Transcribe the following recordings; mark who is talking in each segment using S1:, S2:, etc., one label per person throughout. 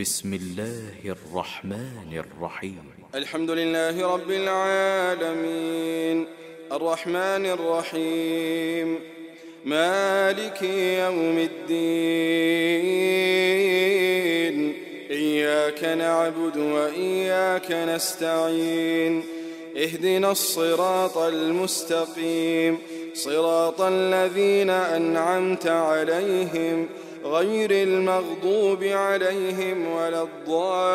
S1: بسم الله الرحمن الرحيم
S2: الحمد لله رب العالمين الرحمن الرحيم مالك يوم الدين إياك نعبد وإياك نستعين اهدنا الصراط المستقيم صراط الذين أنعمت عليهم غير المغضوب عليهم ولا الضالين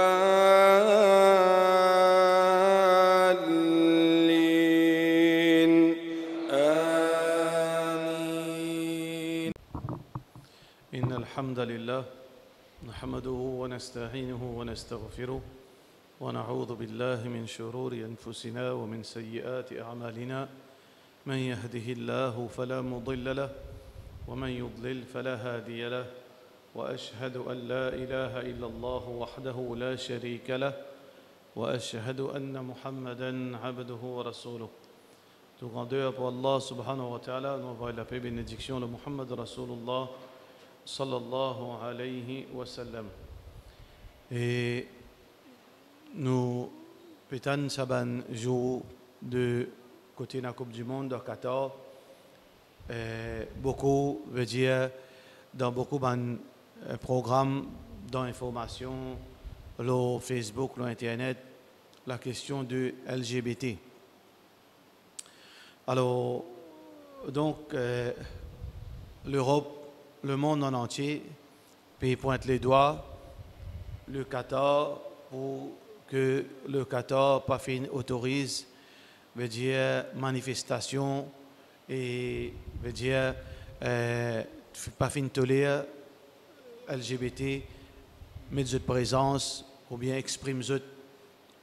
S2: آمين.
S3: إن الحمد لله نحمده ونستعينه ونستغفره ونعوذ بالله من شرور أنفسنا ومن سيئات أعمالنا من يهده الله فلا مضل له ومن يضلل فلا هادي له وأشهد أن لا إله إلا الله وحده لا شريك له وأشهد أن محمدًا عبده ورسوله. Tout grandeur pour Allah subhanahu wa ta'ala, nous envoie la paix et bénédiction de Muhammad Rasulullah sallallahu alayhi wa sallam. Et nous pétons saban jour de côté de la Coupe du Monde de Qatar. Beaucoup veut dire dans beaucoup de programmes d'information, le Facebook, l'Internet, la question de LGBT. Alors, donc, l'Europe, le monde en entier, peut pointer les doigts, le Qatar, pour que le Qatar pas fin autorise, veut dire manifestation et veut dire pas fin tolérer LGBT, mettre de présence ou bien exprime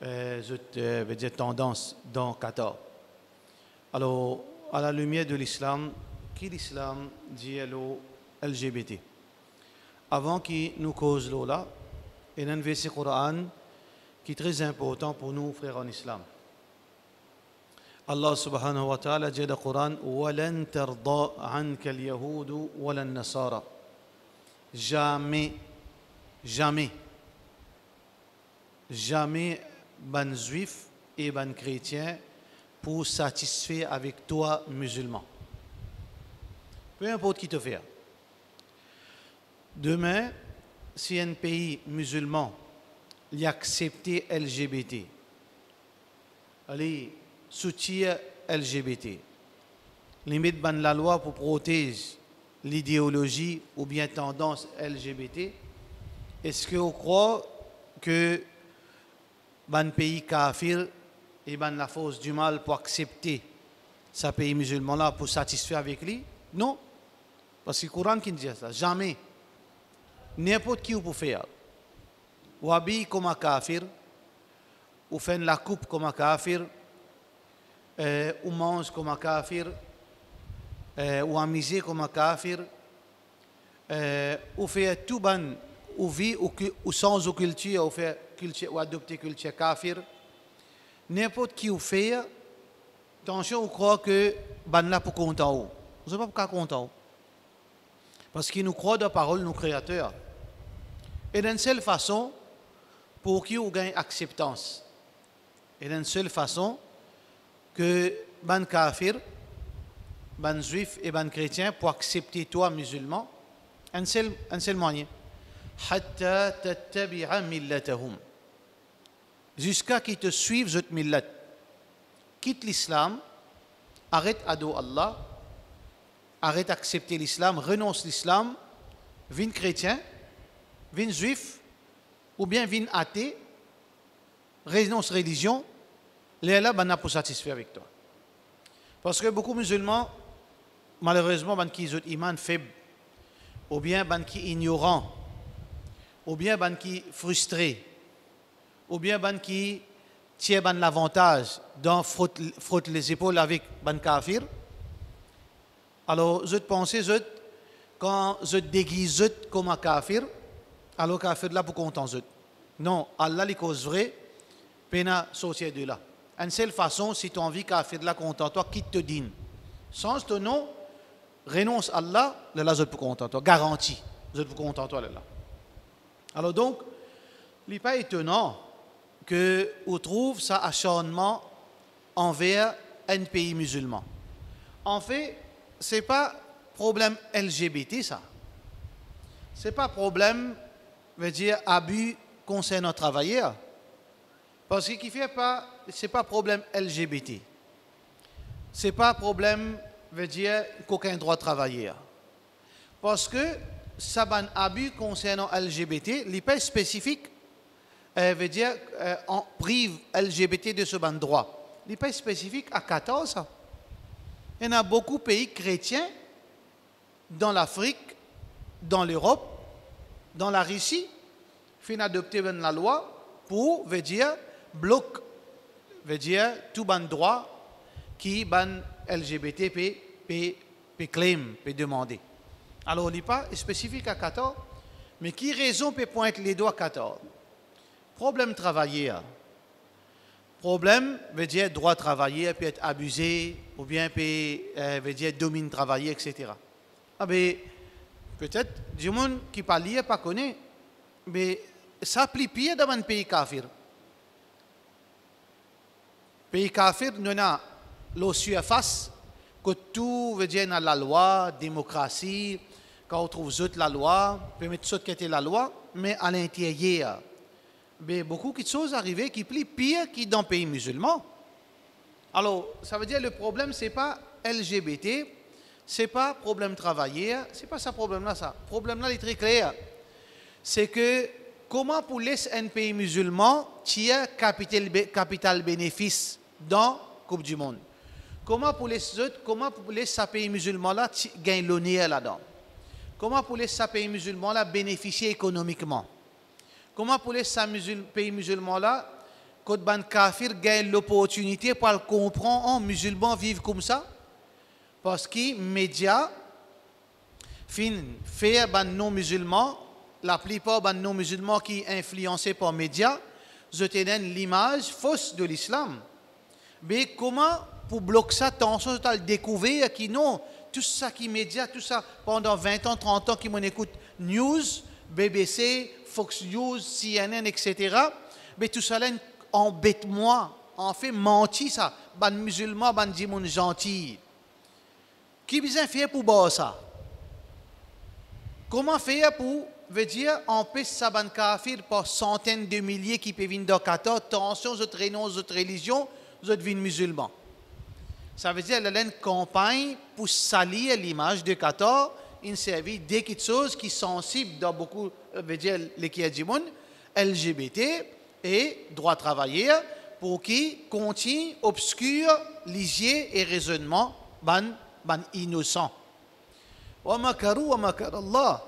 S3: veut dire tendance dans Qatar. Alors, à la lumière de l'islam, qui l'islam dit à LGBT? Avant qu'il nous cause là, il y a un verset Coran qui est très important pour nous, frères en islam. Allah subhanahu wa ta'ala dit dans le Coran وَلَن تَرْضَى عَنْكَ الْيَهُودُ وَلَا النَّصَارَى. Jamais, jamais, jamais ban juif et ban chrétien pour satisfaire avec toi musulman. Peu importe qui te fait. Demain, si un pays musulman y accepte LGBT, allez soutient LGBT, limite ban la loi pour protéger l'idéologie ou bien tendance LGBT, est-ce que vous croyez que ban pays kafir et ban la force du mal pour accepter ce pays musulman là pour satisfaire avec lui? Non, parce que le Coran qui dit ça, jamais. N'importe qui vous peut faire. Ou habille comme un kafir, ou fait la coupe comme un kafir, ou mange comme un kafir, ou amuser comme un kafir, ou fait tout ban, ou vit ou sans culture, ou fait culture ou adopter culture kafir. N'importe qui vous fait, attention, vous croyez que ban là pour content. Vous n'êtes pas content. Parce qu'il nous croit dans la parole de nos créateurs. Et d'une seule façon, pour qui vous gagnez acceptance. Et d'une seule façon, que ban kafir, ban juif et ban chrétien pour accepter toi musulman, un seul moyen. Hatta tattabi'a millatahum. Jusqu'à qu'ils te suivent cette millat. Quitte l'islam, arrête ado Allah, arrête d'accepter l'islam, renonce l'islam, viens chrétien, viens juif, ou bien viens athée, renonce religion, les là ben pour satisfaire avec toi. Parce que beaucoup de musulmans, malheureusement, ben qui ont iman faible, ou bien ben qui ignorant, ou bien ben qui frustré, ou bien ben qui tient ben l'avantage d'en frotte les épaules avec ben kafir. Alors, je pense, quand je déguise comme un kafir, alors kafir là pour content. Non, Allah les cause vrai, pena sortir de là. Une seule façon, si tu as envie kafir là content, toi, quitte te dîne. Sans ton nom, renonce à Allah, là, je peux content, toi. Garantie, je peux content, toi, là. Alors donc, Il n'est pas étonnant qu'on trouve ça acharnement envers un pays musulman. En fait, ce n'est pas problème LGBT, ça. Ce n'est pas problème, veut dire, abus concernant travailleurs. Parce que qui fait pas, ce n'est pas problème LGBT. Ce n'est pas problème, veut dire, qu'aucun droit de travailler. Parce que ça ban abus concernant LGBT, il n'est pas spécifique, veut dire, on prive LGBT de ce ban droit. Il n'est pas spécifique à 14. Il y en a beaucoup de pays chrétiens dans l'Afrique, dans l'Europe, dans la Russie, qui ont adopté la loi pour, veut dire, bloquer, veut dire, tout ban droit qui ban LGBT peut claim, peut demander. Alors, il n'est pas spécifique à 14, mais qui raison peut pointer les doigts à 14? Problème travailler. Problème, veut dire, droit de travailler peut être abusé, ou bien veut dire, domine travailler, etc. Ah ben, peut-être, du monde qui parle lire, pas connaît, mais ça applique pire dans un pays kafir. Pays kafir, nous avons le surface, que tout veut dire dans la loi, démocratie, quand on trouve toute la loi, permet de quitter la loi, mais à l'intérieur, mais beaucoup de choses arrivent qui plient pire que dans les pays musulmans. Alors, ça veut dire le problème, ce n'est pas LGBT, ce n'est pas problème travailler, ce n'est pas ça problème-là, ça. Le problème-là est très clair. C'est que comment pour laisser un pays musulman tirer capital bénéfice dans la Coupe du Monde? Comment pour laisser ce pays musulman-là gagner l'honneur là-dedans? Comment pour laisser ce pays musulman-là bénéficier économiquement? Comment pour laisser ce pays musulman-là, quand ban kafir gagne l'opportunité pour le comprendre, musulmans vivent comme ça? Parce que les médias font ban non-musulmans, la plupart des non-musulmans qui sont influencés par les médias, ils donnent l'image fausse de l'islam. Mais comment pour bloquer ça, attention, tu as découvert que non, tout ça qui est médias, tout ça, pendant 20 ans, 30 ans, qui m'en écoute news, BBC, Fox News, CNN, etc. Mais tout ça, embête-moi, en fait, menti ça. Ban musulman, ban dit mon gentil. Qui besoin faire pour boire ça? Comment faire pour, veut dire, empêcher ça ban kafir par centaines de milliers qui peuvent venir dans 14, attention, vous renoncez votre religion, vous êtes musulmans. Ça veut dire qu'il y a une campagne pour salir l'image de Qatar, il servit de quelque chose qui est sensible dans beaucoup, veut dire, les du monde, LGBT et droit de travailler, pour qui continue obscur, lisier et raisonnement, ban innocent. Wa makaru wa makar Allah.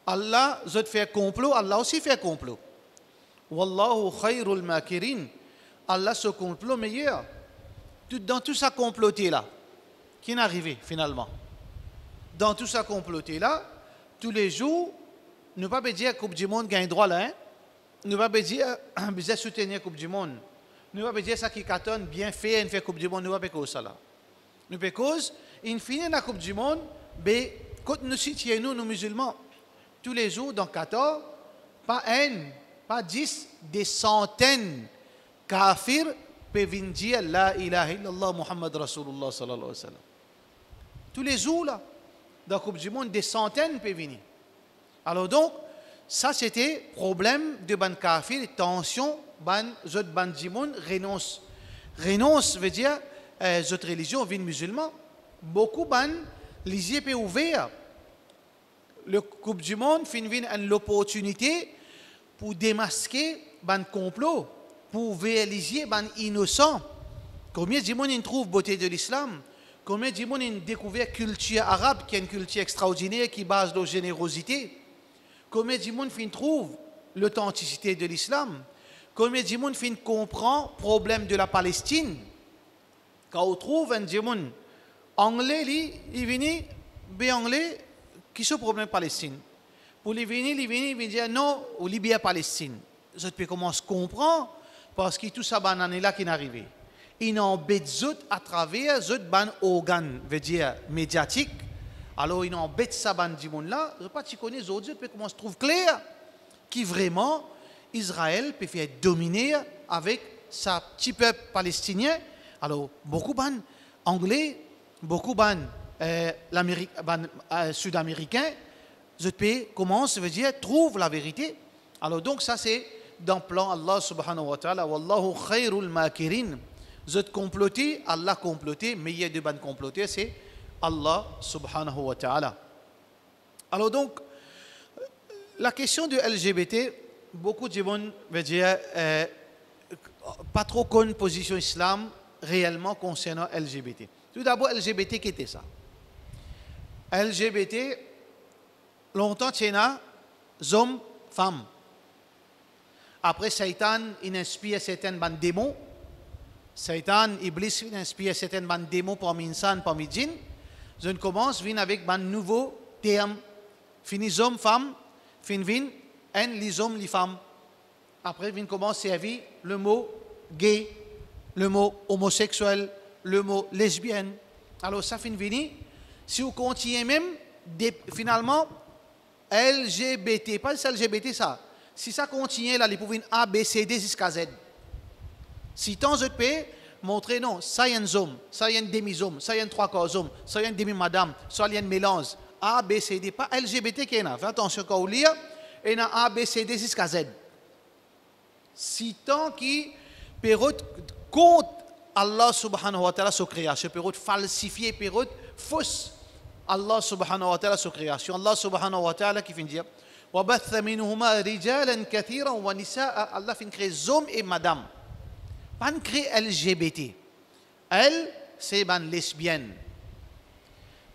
S3: Allah, je fait complot, Allah aussi fait complot. Wallahu khayrul makirin. Allah se complot meilleur. Dans tout ça comploté là, qui est arrivé finalement? Dans tout ça comploté là, tous les jours, nous ne pouvons pas dire que la Coupe du Monde gagne droit là, hein? Nous ne pouvons pas dire que soutenir la Coupe du Monde. Nous ne pouvons pas dire ça qui cartonne bien fait, une Coupe du Monde, nous ne pouvons pas dire ça là. Nous pouvons cause, in fine la Coupe du Monde, mais quand nous situons nous musulmans, tous les jours dans 14, pas un, pas 10, des centaines kafirs peuvent dire la ilaha illallah Muhammad Rasulullah sallallahu alayhi wa sallam. Tous les jours là, dans la Coupe du Monde, des centaines peuvent venir. Alors donc, ça c'était problème de ban kafir, tension, ban du monde renonce. Renonce veut dire, notre religion vient musulman. Beaucoup ban, les yeux sont ouverts. Le Coupe du Monde fin l'opportunité pour démasquer ban complot, pour réaliser ban innocent. Combien de monde trouve beauté de l'islam? Combien de monde ont découvert culture arabe, qui est une culture extraordinaire, qui base de générosité? Combien de monde trouve l'authenticité de l'islam? Combien de monde comprend le problème de la Palestine? Quand on trouve un monde anglais, il vient anglais, qui est le problème de la Palestine? Pour les venir, il vient dire non, au Libye Palestine. Je peux commencer à comprendre, parce que tout ça, c'est là qui est arrivé. Il embête à travers ban organe, veut dire médiatique. Alors il embête ça ban du monde là, je ne sais pas si tu connais les autres, peut commencer à trouver clair qui vraiment, Israël peut faire dominer avec sa petit peuple palestinien. Alors, beaucoup de Anglais, beaucoup de Sud-Américains, ce pays commence, veut dire, trouve la vérité. Alors, donc, ça, c'est dans le plan Allah subhanahu wa ta'ala. Wallahu khairul makirin. Vous êtes comploté, Allah comploté, mais il y a deux bandes complotées, c'est Allah subhanahu wa ta'ala. Alors donc, la question du LGBT, beaucoup de gens veulent dire, pas trop qu'une position islam réellement concernant LGBT. Tout d'abord, LGBT, qui était ça? LGBT, longtemps, c'est hommes, femmes. Après, Satan, il inspire certaines bandes démons. Satan, Iblis, il inspire certaines bandes démons parmi insan, parmi djinn. Je commence, vient avec un nouveau terme. Fini hommes, femmes, fin vin, les hommes, les femmes. Après, vient commence à servir le mot gay, le mot homosexuel, le mot lesbienne. Alors, ça fin vini. Si vous continuez même, finalement, LGBT, pas c'est LGBT ça. Si ça continue là, les pouvoirs A, B, C, D jusqu'à Z. Si tant de pays, montrer non, ça y est un homme, ça y est un demi-homme, ça y est un trois quarts homme, ça y est un demi-madame, ça y est un mélange. A, B, C, D, pas LGBT qui est là. Faites attention quand vous lisez, il y a A, B, C, D jusqu'à Z. Si tant qui période contre Allah subhanahu wa ta'ala sa création, période falsifiée, période fausse. Allah subhanahu wa ta'ala sa création. Allah subhanahu wa ta'ala qui finit dire وَبَثَّ مِنْهُمَا رِجَالًا كَثِيرًا وَنِسَاءً. Allah finit créer hommes et madame. Pas créer LGBT. Elle, c'est une lesbienne.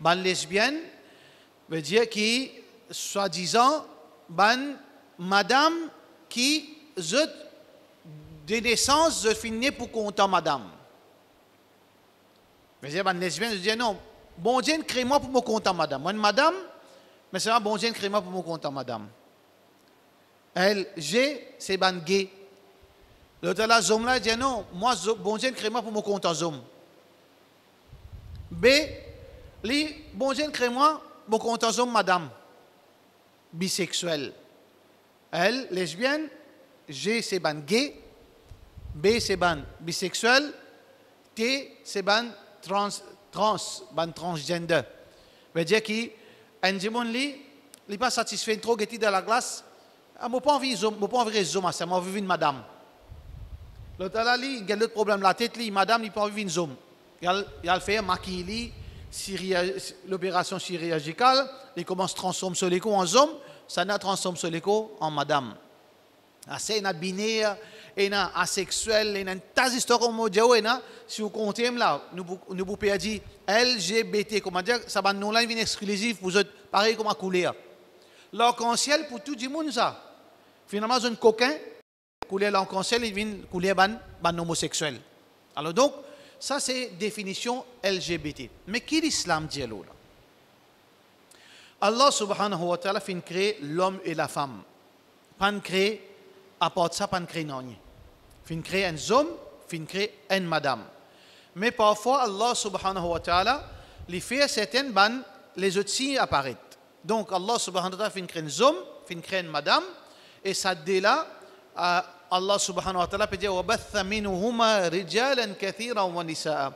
S3: Une lesbienne veut dire qui, soi-disant, une madame qui, de naissance, je finis pour compter madame. Veut dire une lesbienne, je dis non, bon Dieu, crée-moi pour me compter madame. Moi, une madame, mais c'est un bon Dieu, crée-moi pour me compter madame. Elle, c'est un gay. L'autre là, homme là, dit non, moi, bon Dieu, crée-moi pour me compter homme. B, li, bon Dieu, crée-moi pour me compter homme, madame. Bisexuel. Elle, lesbienne. G, c'est ban gay. B, c'est ban bisexuel. T, c'est ban transgender. Veut dire qu'il n'est pas satisfait trop de dans la glace. Je n'ai pas envie de homme, je n'ai envie de madame. L'autre là, il a l'autre problème la tête, madame, il n'a pas envie de homme. Il a fait maquiller l'opération chirurgicale, il commence à transformer ce léco en homme, ça n'a transformé ce léco en madame. C'est un binaire, un asexuel, un tas d'histoires comme si vous comptez là, nous pouvons dire LGBT, comment dire, ça va nous là une exclusif, vous êtes pareil comme à couler. L'arc-en-ciel pour tout le monde ça. Finalement, un coquin, couler l'arc-en-ciel, il vient couler ban homosexuel. Alors donc, ça c'est définition LGBT. Mais qui l'islam dit là? Allah subhanahu wa ta'ala fin créer l'homme et la femme. Pas créer à part ça, pas créer non. Fin créer un homme, fin créer une madame. Mais parfois Allah subhanahu wa ta'ala les fait certaines ban les autres signes apparaissent. Donc Allah subhanahu wa ta'ala fin créer un homme, fin créer une madame et ça dès là Allah subhanahu wa ta'ala peut dire وَبَثَّ مِنْهُمَا رِجَالًا كَثِيرًا وَنِسَاءً.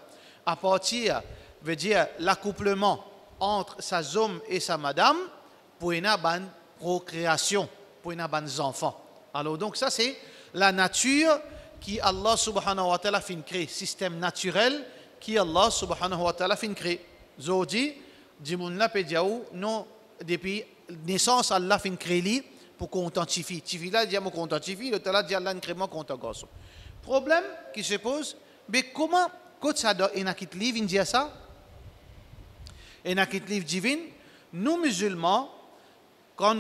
S3: À partir veut dire l'accouplement entre sa homme et sa madame pour une bonne procréation, pour une bonne enfant. Alors donc ça c'est la nature qui Allah subhanahu wa ta'ala fin créer, système naturel qui Allah subhanahu wa ta'ala fin créer. Zodi, dimoun la peut dire non depuis naissance Allah fin créer pour qu'on quantifie. Tifi là dit qu'on quantifie, l'autre là dit Allah incrément qu'on gosse. Problème qui se pose, mais comment quand ça doit enakit livre dit ça? Enakit livre divin, nous musulmans quand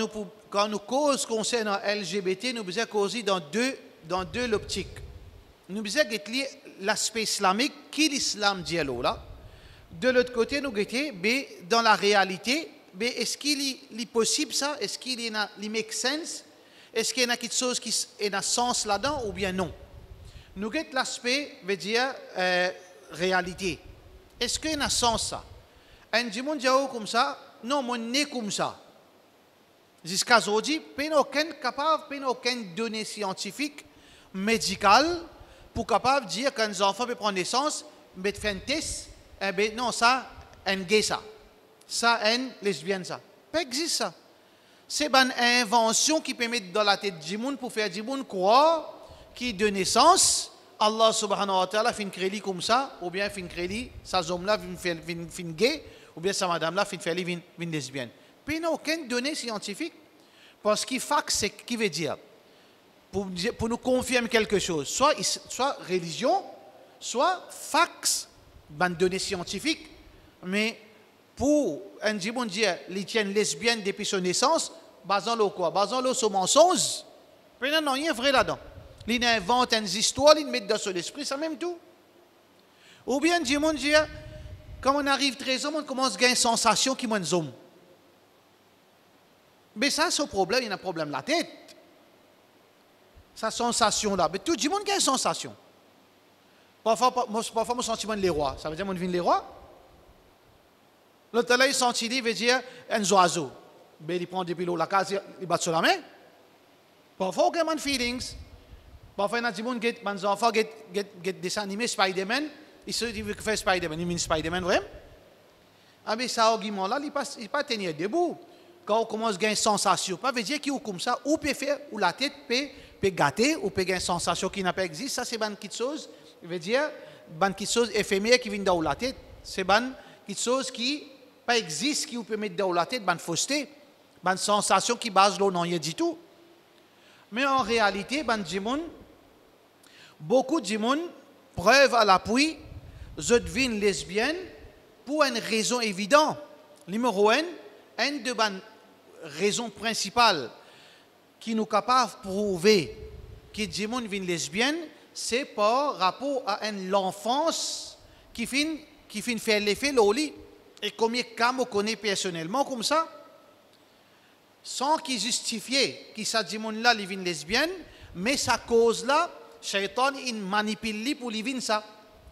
S3: nous cause concernant LGBT, nous besoin causer dans deux l'optique. Nous besoin guetter l'aspect islamique qui l'islam dit là. De l'autre côté, nous guetter dans la réalité. Mais est-ce qu'il est possible ça? Est-ce qu'il make sense? Est-ce qu'il y a quelque chose qui a sens là-dedans ou bien non? Nous guettons l'aspect, veut dire réalité. Est-ce qu'il y a sens ça? Un dimanche comme ça? Non, mon nez comme ça. Jusqu'à aujourd'hui, il n'y a aucun capable, il n'y a aucune donnée scientifique, médicale, pour capable de dire qu'un enfant peut prendre naissance, mais faire un test, eh bien non, ça, un gay ça. Ça, un lesbienne ça. Pas existe ça. C'est une invention qui permet dans la tête du monde pour faire du monde croire qu'il de naissance, Allah subhanahu wa ta'ala fin créer comme ça, ou bien fin créer sa homme là fin gay, ou bien sa madame là fin faire fin lesbienne. Puis il n'y a aucune donnée scientifique, parce qu'il fact c'est qui veut dire pour nous confirmer quelque chose, soit religion, soit fax, une donnée scientifique, mais pour un bon dire, les tiennent lesbiennes depuis son naissance, basant le quoi? Basant le sur mensonge. Puis non, rien vrai là-dedans. Ils inventent une histoire, ils mettent dans son esprit, ça même tout. Ou bien, dit mon Dieu, quand on arrive 13 ans, on commence à gagner une sensation qui m'a zoom. Mais ça, c'est un problème, il y a un problème la tête. Sa sensation-là. Mais tout le monde a une sensation. Parfois, mon sentiment de les rois. Ça veut dire que je viens les rois. L'autre là, il sentit, il veut dire un oiseau. Mais il prend depuis l'eau, la case, il bat sur la main. Parfois, il y a des feelings. Parfois, il y a des gens qui ont des enfants qui ont des animés Spider-Man. Ils se disent qu'ils font Spider-Man. Ils disent Spider-Man, vraiment. Ah, mais ça, argument-là, il ne pas tenir debout. Quand on commence à gagner une sensation, ça veut dire qu'il est comme ça, ou peut faire, ou la tête peut gâter, ou peut gagner une sensation qui n'a pas existé. Ça, c'est une petite chose, il veut dire, une petite chose éphémère qui vient dans la tête. C'est une petite chose qui pas existe, qui peut mettre dans la tête, une fausseté, une sensation qui base là, non, rien du tout. Mais en réalité, beaucoup de gens, preuve à l'appui, je deviens lesbienne pour une raison évidente. Numéro 1, une de raisons principales qui nous capable de prouver que des gens deviennent lesbiennes, c'est par rapport à l'enfance qui finit faire l'effet loli. Et combien de cas on connaît personnellement comme ça, sans qu'ils justifient que ça dit là les lesbiennes, mais sa cause là, Shaitan il manipule pour les ça.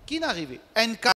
S3: Qui n'arrive? Un cas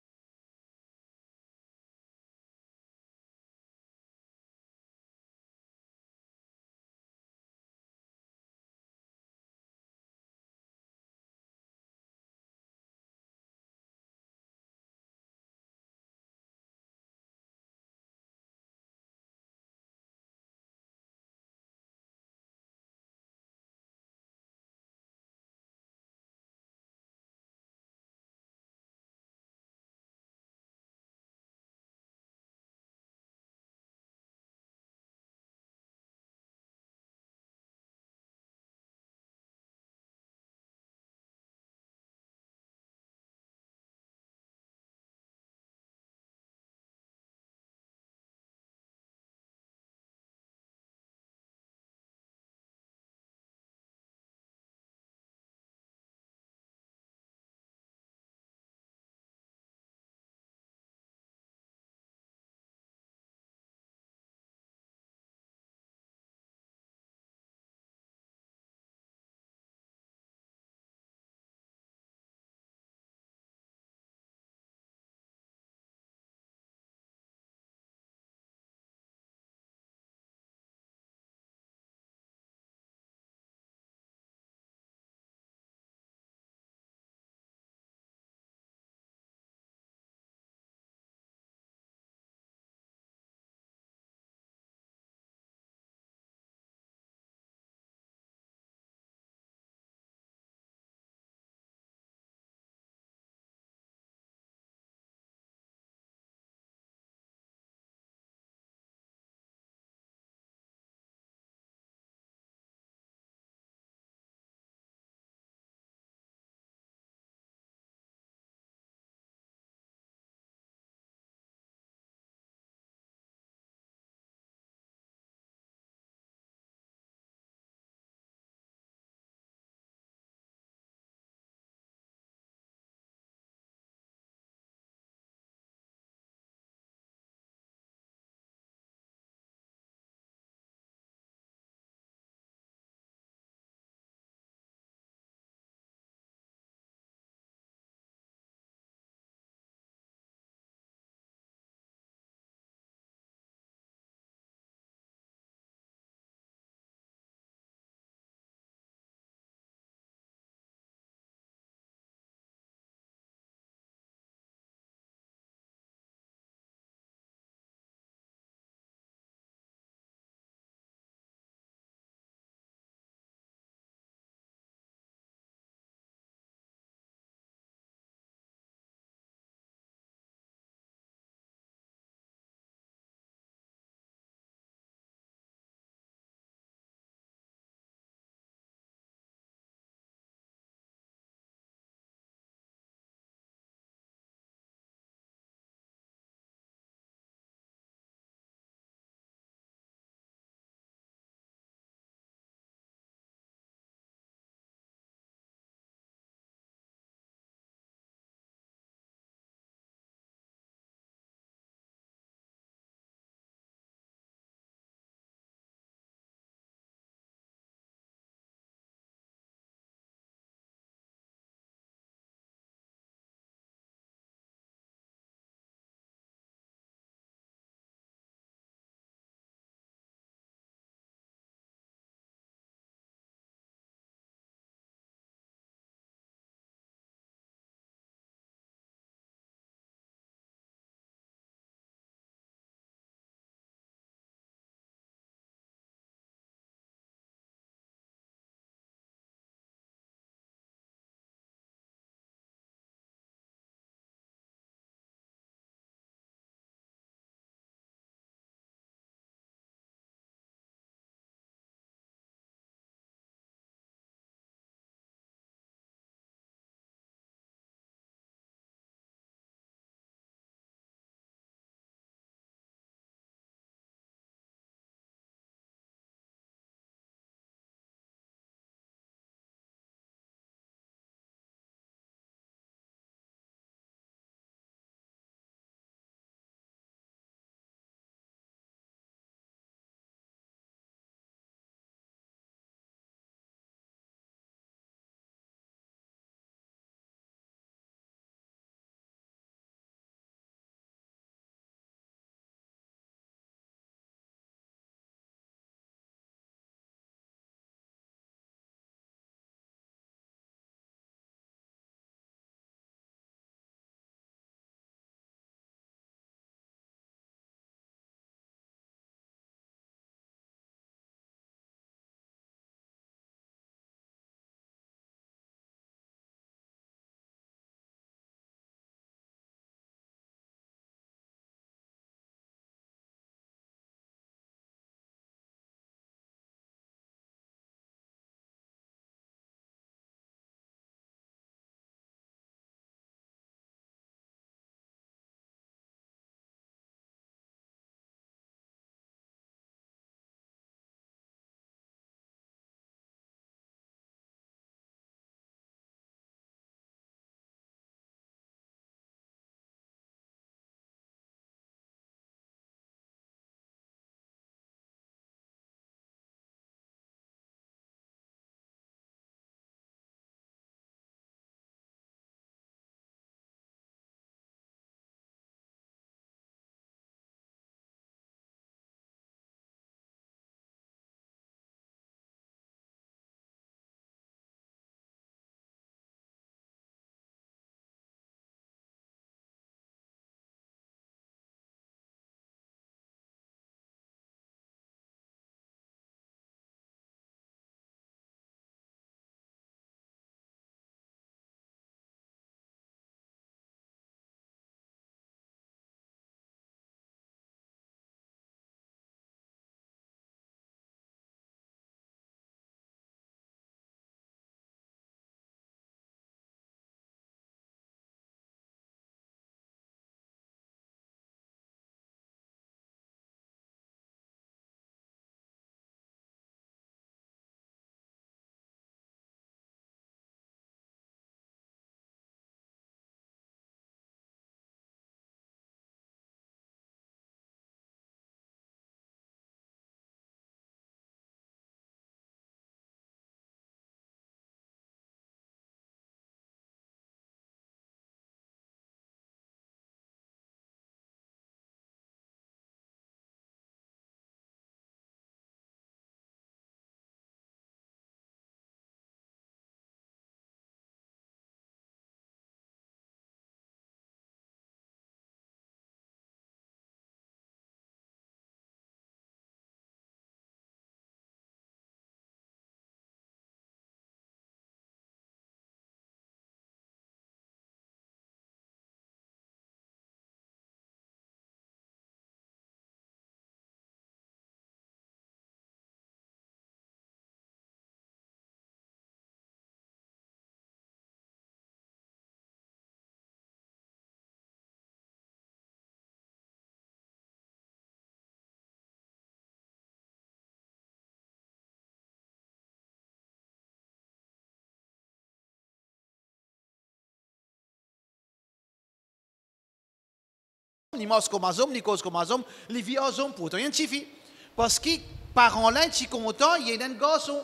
S3: ni mange comme un homme, ni cause comme un homme, les vit en homme, pourtant il y a une petite fille. Parce que parents là, ils sont contents, il y a un garçon.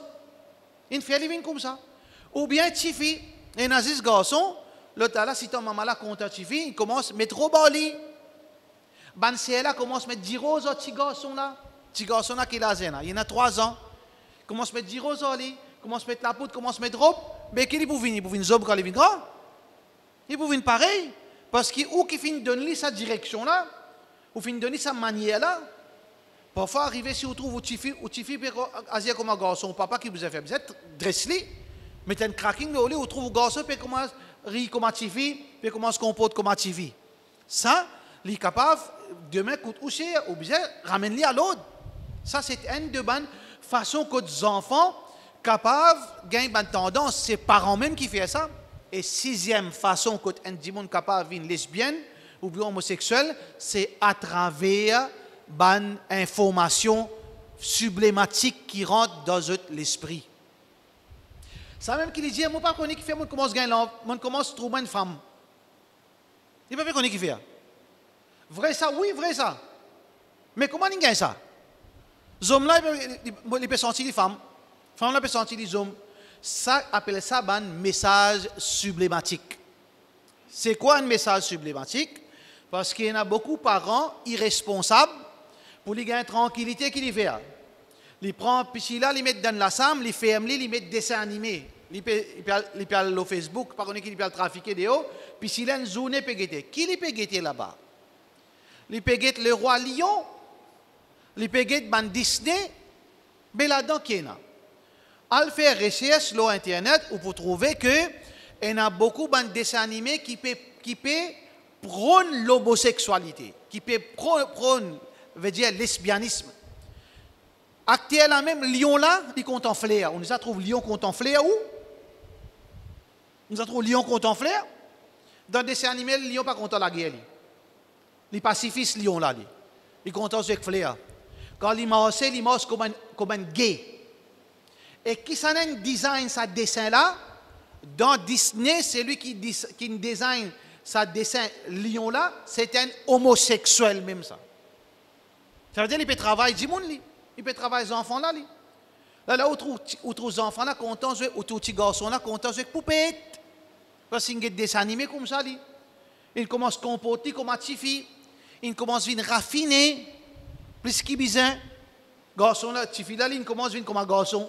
S3: Une fille, elle vient comme ça. Ou bien une petite fille, et dans ce garçon, l'autre là, si ton maman là content petite fille, il commence à mettre trop bali. Ben c'est là commence à mettre 10 roses au petit garçon là. Petit garçon là qui est là, il y en a 3 ans. Commence à mettre 10 roses au lit, commence à mettre la poudre, commence à mettre robe. Mais qui est pour venir? Pour venir zob quand il vient grand? Il pour venir pareil. Parce qu'il ou qui finit de donner sa direction là, ou finit de donner sa manière là. Parfois, arriver si vous trouvez votre fille agir comme un garçon, papa qui vous a fait, vous êtes dressé, mettez un cracking, vous trouvez un garçon, puis commence à rire comme un fille, puis commence à se comporter comme un fille. Ça, il est capable, demain, coûte aussi, ou bien, ramène-les à l'autre. Ça, c'est une de bonnes façons que les enfants capables gagnent une tendance. C'est les parents même qui font ça. Et 6e façon que les gens capables de devenir lesbienne ou bien homosexuel, c'est à travers une information sublématique qui rentre dans l'esprit. Ça même qui dit, moi pas connais qui fait, moi commence à gagner, moi commence à trouver une femme. Il ne peut pas connaître qui fait. Vrai ça, oui, vrai ça. Mais comment il gagne ça? Les hommes là, ils peuvent sentir les femmes. Les femmes là peuvent sentir les hommes. Ça appelle ça un message sublématique. C'est quoi un message sublématique? Parce qu'il y en a beaucoup de parents irresponsables pour les gagner tranquillité qu'ils font. Ils prennent puis là, ils mettent dans la salle, ils font ils mettent des dessins animés. Ils parlent au Facebook, par contre, ils parlent trafiquer des hauts, puis s'il y a une zone, ils peuvent guetter. Qui les peut guetter là-bas? Ils peuvent guetter le roi Lion, ils peuvent guetter Disney, mais là-dedans, qui est là? Al faire recherche sur Internet, ou pour trouver que il y a beaucoup de dessins animés qui peuvent prôner l'homosexualité, qui peuvent prôner, veut dire, lesbianisme. Actuellement même, Lion là, il compte en flair. On nous a trouvé Lion compte en flair où? On nous a trouvé Lion compte en flair. Dans le dessin animé, Lion pas content la guerre. Les pacifistes Lion là, il compte avec flair. Quand il marche comme un gay. Et qui s'en a design sa dessin là? Dans Disney, c'est lui qui design sa dessin Lion là, c'est un homosexuel même ça. Ça veut dire qu'il peut travailler du monde, il peut travailler les enfants là. Là, où trouve les enfants là, content jouer, où trouve les garçons là, content jouer avec poupette. Parce qu'il y a des dessins animés comme ça. Il commence à se comporter comme un petit fille. Il commence à venir raffiner, plus qu'il besoin. Garçon là, petit fille là, il commence à venir comme un garçon.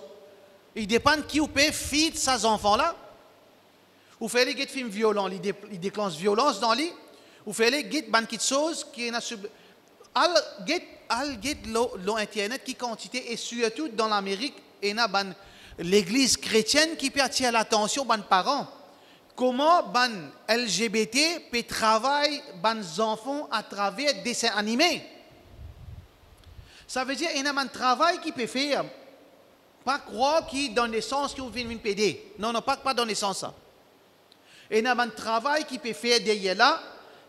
S3: Il dépend qui ou peut feed ces enfants-là. Ou fait les films violents, il déclenche violence dans lui. Ou fait les quelque chose qui est sur l'internet qui quantité et surtout dans l'Amérique et l'église chrétienne qui peut attirer l'attention des parents. Comment les LGBT peut travailler les enfants à travers des dessins animés. Ça veut dire qu'il y a un travail qui peut faire. Pas croire qu'il dans le sens qu'il vient une PD. Non, pas dans le sens ça. Et il y a un travail qui peut faire derrière là,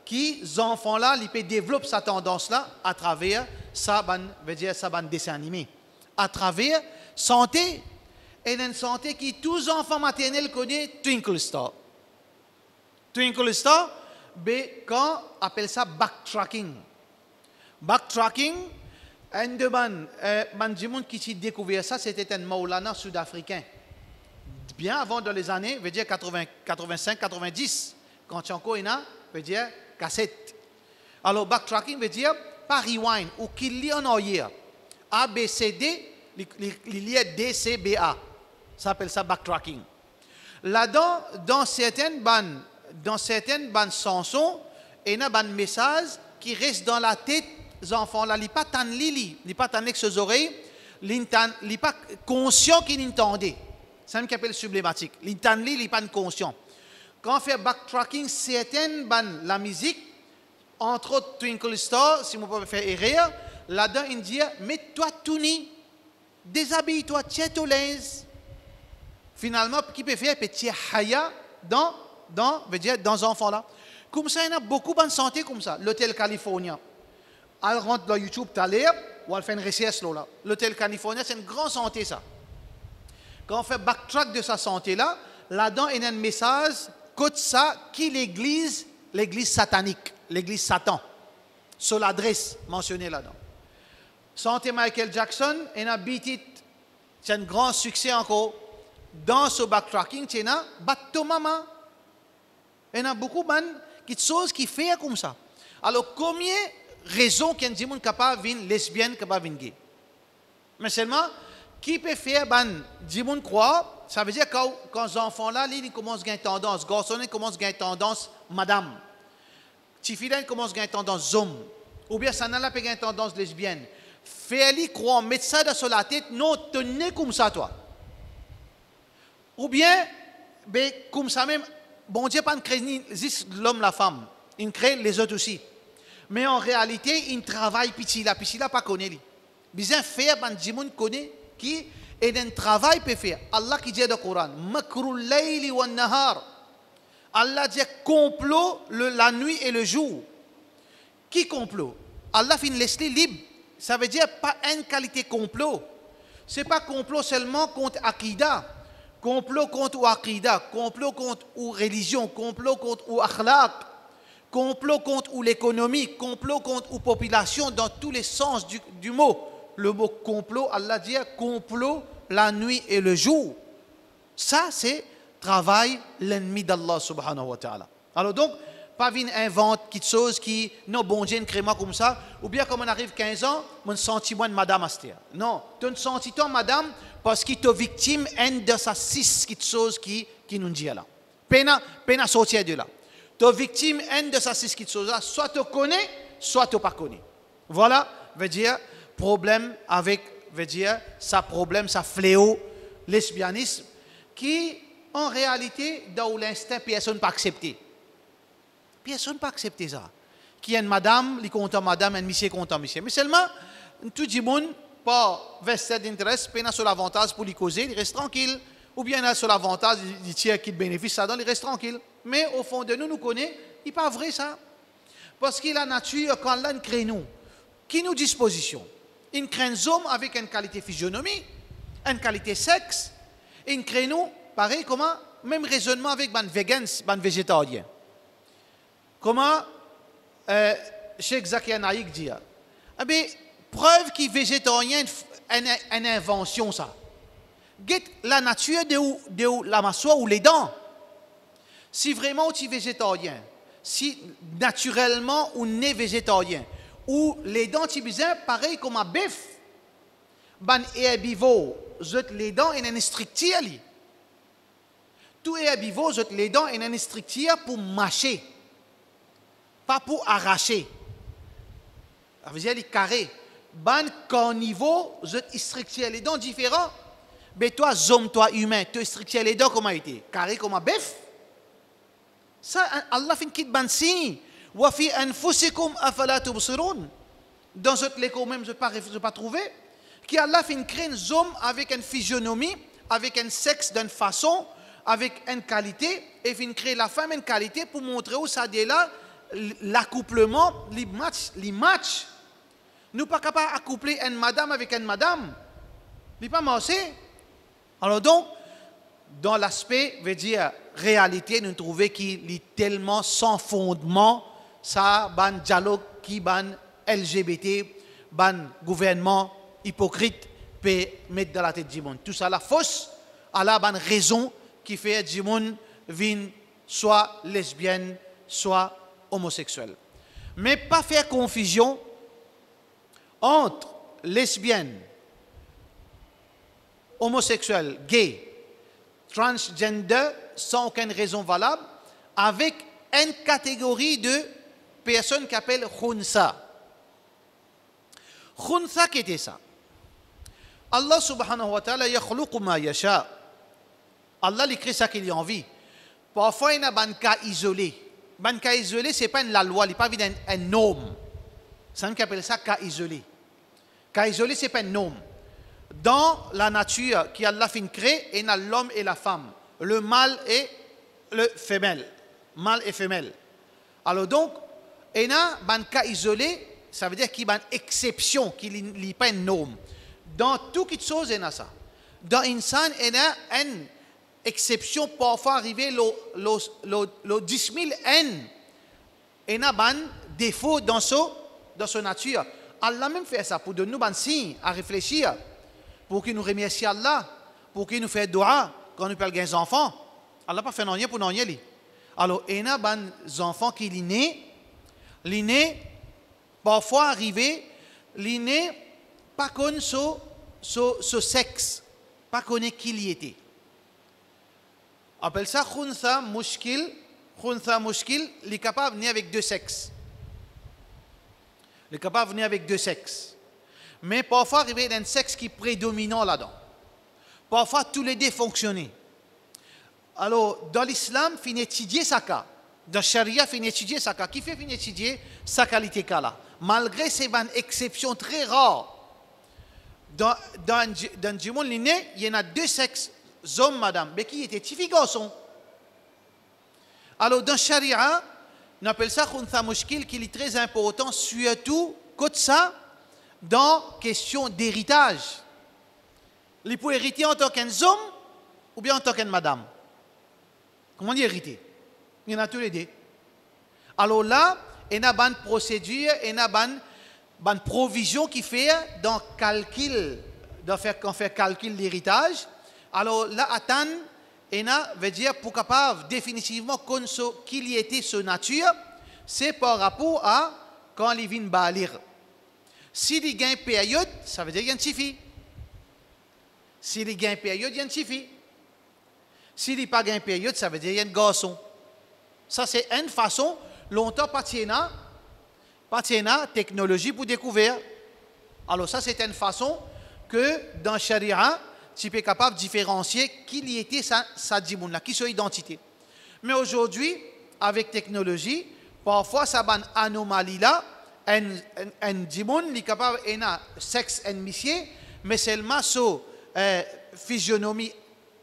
S3: qui, les enfants là, ils peuvent développer cette tendance là à travers ça, veut dire ça, dessin animé. À travers santé. Et une santé qui tous les enfants maternels connaissent Twinkle Star. Twinkle Star, quand on appelle ça backtracking. Backtracking, un de gens qui a découvert ça, c'était un Maulana sud-africain. Bien avant dans les années, veut dire 85, 90, quand encore il y a, veut dire cassette. Alors backtracking veut dire pas rewind ou qu'il lit en arrière. A, B, C, D, il lit D, C, B, A. Ça s'appelle ça backtracking. Là-dedans, dans certaines bandes chansons, il y a un message qui reste dans la tête des enfants là, il n'est pas tant lili, il n'est pas tant avec ses oreilles, il n'est pas conscient qu'il entendait. C'est ce qu'on appelle sublématique. Il n'est pas conscient. Quand on fait backtracking, certaines bandes, la musique, entre autres Twinkle Star, si on peut faire erreur, là-dedans, il dit mets-toi tout nu, déshabille-toi, tiens-toi l'aise. Finalement, qui peut faire petit haya dans les enfants là. Comme ça, il y en a beaucoup de santé comme ça. L'hôtel California. Elle rentre dans YouTube tout à l'heure, ou elle fait une recherche là. L'hôtel California, c'est une grande santé ça. Quand on fait backtrack de sa santé là, là-dedans, il y a un message, côté ça, qui l'église satanique, l'église Satan. sur l'adresse mentionnée là-dedans. Santé Michael Jackson, il a bitit, c'est un grand succès encore. Dans ce backtracking, il y a Batto Mama. Il y a beaucoup de choses qui font comme ça. Alors, combien de raisons qu'il y a des gens capables de lesbiennes, capables de gay? Mais seulement, qui peut faire des gens croire, ça veut dire que quand les enfants-là, ils commencent à gagner tendance, les garçons commencent à gagner tendance madame, les filles commencent à gagner tendance homme, ou bien ça n'a pas gagner tendance lesbienne. Fais-les croire, mettre ça dans la tête, non, tenez comme ça, toi. Ou bien, comme ça même, bon Dieu pas créé juste l'homme, la femme, il crée les autres aussi. Mais en réalité, il travaille petit là pas connaît. Bien faire, des gens connaissent qui et un travail peut faire. Allah qui dit dans le Coran, makrul layli wan nahar. Allah dit complot la nuit et le jour. Qui complot? Allah fait laisse libre. Ça veut dire pas une qualité complot. C'est pas complot seulement contre Akida. Complot contre Akida, complot contre ou religion, complot contre ou akhlaq, complot contre ou l'économie, complot contre ou population dans tous les sens du mot. Le mot complot, Allah dit complot la nuit et le jour. Ça, c'est travail l'ennemi d'Allah subhanahu wa ta'ala. Alors donc, pas venir inventer quelque chose qui, non, bon Dieu, crée moi comme ça, ou bien comme on arrive 15 ans, on sentit moi de madame Astia. Non, tu ne sentis toi madame parce que tu es victime de sa six quelque chose qui nous dit là. Peine sortir de là. Tu es victime de sa six quelque chose là, soit tu connais, soit tu ne pas connais. Voilà, veut dire, problème avec, veut dire, ça fléau, lesbianisme, qui en réalité, dans l'instinct, personne n'a pas accepté. Personne n'a pas accepté ça. Qui est une madame, il est content madame, un monsieur content monsieur. Mais seulement, tout le monde, pas vestir d'intérêt, pas sur l'avantage pour lui causer, il reste tranquille. Ou bien sur l'avantage, il tire qu'il bénéficie ça, il reste tranquille. Mais au fond de nous, nous connaissons, il n'est pas vrai ça. Parce que la nature, quand Allah crée nous, qui nous disposition? Il crée un homme avec une qualité physionomie, une qualité sexe, il crée nous, pareil, comment? Même raisonnement avec les vegans, les végétariens. Comment Cheikh Zakir Naïk dit? Eh bien, preuve qu'il est végétarien, une invention ça. Get la nature de la mâchoire ou les dents. Si vraiment tu es végétarien, si naturellement ou né végétarien, ou les dents tu besoin pareil comme un bœuf, ban herbivore, les dents en une structure. Tout herbivore, les dents en une structure pour mâcher. Pas pour arracher. Ça veut dire les carrés. Ban carnivore, structure les dents différents. Mais toi, homme, toi, humain, tu structure les dents comment été? Carré comme un bœuf. Ça, Allah fait une ban signe. Wa fi anfusikum afala tubsirun. Dans cette léco même, je ne pas trouvé. Qui Allah fait créer un homme avec une physionomie, avec un sexe d'une façon, avec une qualité, et fin créer la femme une qualité pour montrer où ça est là. L'accouplement, les matchs. Nous ne sommes pas capables d'accoupler une madame avec une madame. Ce n'est pas marché. Alors donc, dans l'aspect, veut dire réalité, nous trouvons qu'il est tellement sans fondement, ça, ban dialogue qui ban LGBT, ban gouvernement hypocrite, peut mettre dans la tête du monde. Tout ça, la fausse, à la bonne raison qui fait du monde vienne soit lesbienne, soit homosexuel. Mais pas faire confusion entre lesbienne, homosexuel, gay, transgender, sans aucune raison valable, avec une catégorie de personnes qui appellent khunsa. Khunsa, qu'est-ce que ça? Allah subhanahu wa ta'ala yakhluqu ma yasha. Allah écrit ça qu'il y a envie. Parfois, il y a un cas isolé. Un cas isolé, ce n'est pas la loi, il n'est pas un norme. C'est un qui appelle ça cas isolé. Cas isolé, ce n'est pas un norme. Dans la nature qui Allah fin créé, il y a l'homme et la femme, le mâle et le femelle. Mâle et femelle. Alors donc, il y a un cas isolé, ça veut dire qu'il y a une exception, qu'il n'est pas une norme. Dans toute chose, il y a ça. Dans l'insan, il y a une exception parfois arriver le 10 000 N. Il y a un défaut dans ce dans sa nature. Allah même fait ça pour donner nous un signe à réfléchir, pour qu'il nous remercie Allah, pour qu'il nous fasse dua quand nous parlons des enfants. Allah n'a pas fait rien pour nous rien. Alors, il y a des enfants qui sont nés, parfois arrivés, ils pas connaissent ce sexe, pas connaissent qui il était. On appelle ça khuntha mushkil. Khuntha mushkil, il est capable de venir avec deux sexes. Il est capable de venir avec deux sexes. Mais parfois, arriver d'un sexe qui est prédominant là-dedans. Parfois, tous les deux fonctionner. Alors, dans l'islam, il faut étudier ça. Dans la charia, il faut étudier ça. Qui fait étudier sa qualité là? Malgré ces exceptions très rares, dans le monde, il y en a deux sexes, hommes, madame, mais qui étaient filles garçons. Alors, dans la charia, on appelle ça khuntha mushkil, qui est très important, surtout comme ça, dans la question d'héritage. Il peut hériter en tant qu'un homme ou bien en tant qu'une madame. Comment dire hériter? Il y en a tous les deux. Alors là, il y a une procédure, il y a une provision qui fait dans le calcul, quand on fait calcul d'héritage. Alors là, attendre, il veut dire pour capable définitivement qu'il y était sa nature, c'est par rapport à quand il vient balir. S'il y a une période, ça veut dire qu'il y a une fille. S'il y a une période, il y a une fille. S'il n'y a pas une période, ça veut dire qu'il y a un garçon. Ça, c'est une façon, longtemps, pas de technologie pour découvrir. Alors, ça, c'est une façon que dans le Sharia, tu es capable de différencier qui y était sa djimoun, qui son identité. Mais aujourd'hui, avec technologie, parfois, ça a une anomalie là, un djimoun, il est capable de sexe et monsieur, mais seulement sur physionomie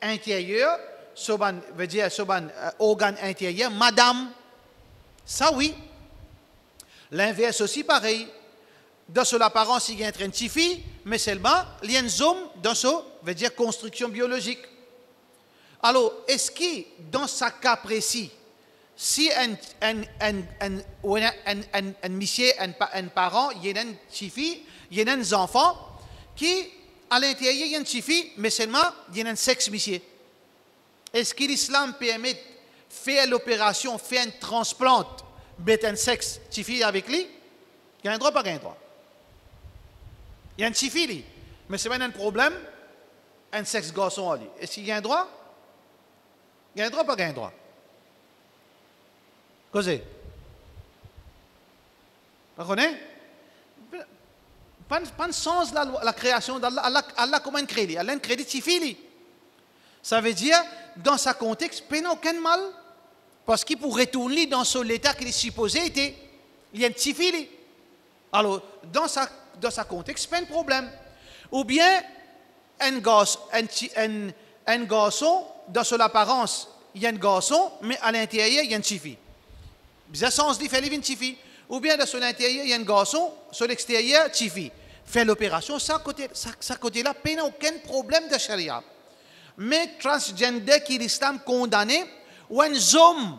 S3: intérieure, veut dire organe intérieur, madame. Ça oui. L'inverse aussi pareil. Dans son apparence, il y a un train de fille, mais seulement il y a un zoom dans son, veut dire construction biologique. Alors, est-ce que dans ce cas précis, si un monsieur, un parent, il y a une fille, il y a un enfant qui à l'intérieur, il y a une fille, mais seulement il y a un sexe monsieur. Est-ce que l'islam permet de faire l'opération, faire un transplant, mettre un sexe fille avec lui? Il y a un droit, pas un droit. Il y a un fille, mais c'est pas un problème, un sexe garçon à lui. Est-ce qu'il y a un droit? Il y a un droit, pas un droit. Causez. Vous comprenez? Pas de sens la création d'Allah. Allah comment créé? Allah crée des fille. Ça veut dire, dans ce contexte, il n'y a aucun mal. Parce qu'il pourrait retourner dans l'état qu'il est supposé être. Il y a un petit fille. Alors, dans ce contexte, il n'y a pas de problème. Ou bien, un garçon, dans son apparence, il y a un garçon, mais à l'intérieur, il y a une fille. Bizarre sens dit, il y a une fille. Ou bien, dans son intérieur, il y a un garçon, sur l'extérieur, une fille. Fait l'opération, ça côté-là, il n'y a aucun problème de charia. Mais transgender qui l'islam condamné, ou un homme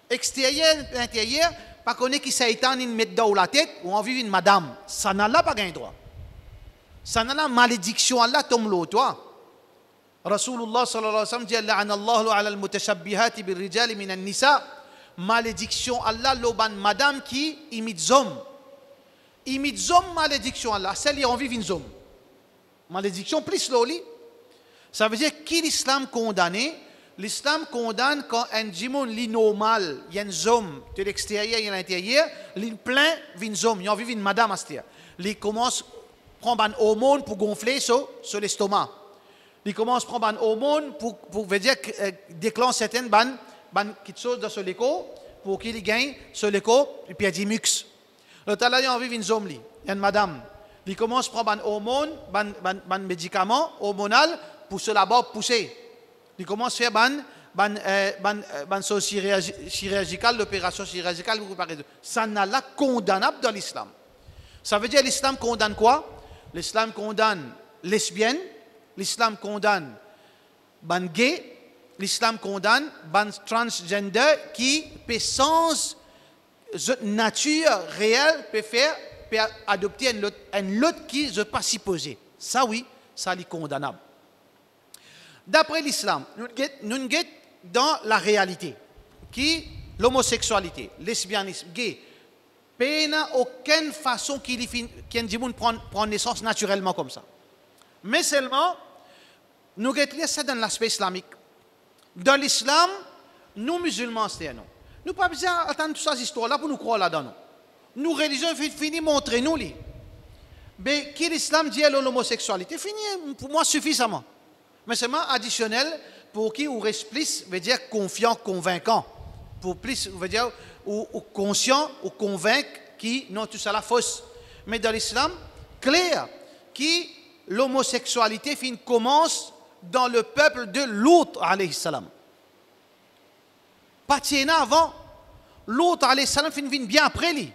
S3: extérieur, intérieur, pas connaît qui Satan il met dans la tête, ou envie une madame, ça n'a pas gain droit. Ça n'a pas malédiction, Allah tombe l'eau, toi. Rasulullah sallallahu alayhi wa sallam dit, Allahu ala al-mutashabbihati bir rijali min an-nisa. Malédiction Allah, l'oban madame qui imite homme. Imite homme, malédiction Allah. Celle qui envie une homme. Malédiction plus loli. Ça veut dire qui l'islam condamné? L'islam condamne quand un djimoun li normal, il y a un homme de l'extérieur et de l'intérieur, il plein vin homme, il envie une madame astia. Il commence à prendre un hormone pour gonfler sur l'estomac. Il commence à prendre un hormone pour veut dire déclencher certaines ban qui saute dans l'écho pour qu'il gagne sur l'écho et puis il y a des mux. Le talent il envie une homme, il y a une madame. Il commence à prendre un hormone, un médicament hormonal pour se la pousser. Il commence à faire chirurgical, l'opération chirurgicale. Ça n'a pas condamnable dans l'islam. Ça veut dire l'islam condamne quoi? L'islam condamne lesbienne, l'islam condamne ban gay, l'islam condamne ban transgender qui, sans nature réelle, peut faire peut adopter un autre qui ne pas s'y poser. Ça oui, ça est condamnable. D'après l'islam, nous sommes dans la réalité, qui l'homosexualité, lesbianisme, gay, il n'y a aucune façon qu'il prend naissance naturellement comme ça. Mais seulement, nous avons ça dans l'aspect islamique. Dans l'islam, nous musulmans, c'est nous. Nous n'avons pas besoin d'attendre toutes ces histoires-là pour nous croire là-dedans. Nous, religions, finissons montrer nous. Mais qui l'islam dit à l'homosexualité, fini pour moi suffisamment. Mais seulement additionnel pour qui on reste plus, veut dire confiant, convaincant. Pour plus, veut dire, ou conscient, ou convaincre qui non tout ça la fausse. Mais dans l'islam, clair, qui l'homosexualité commence dans le peuple de Lut alayhi salam. Pas avant, Lut alayhi salam finit bien après lui.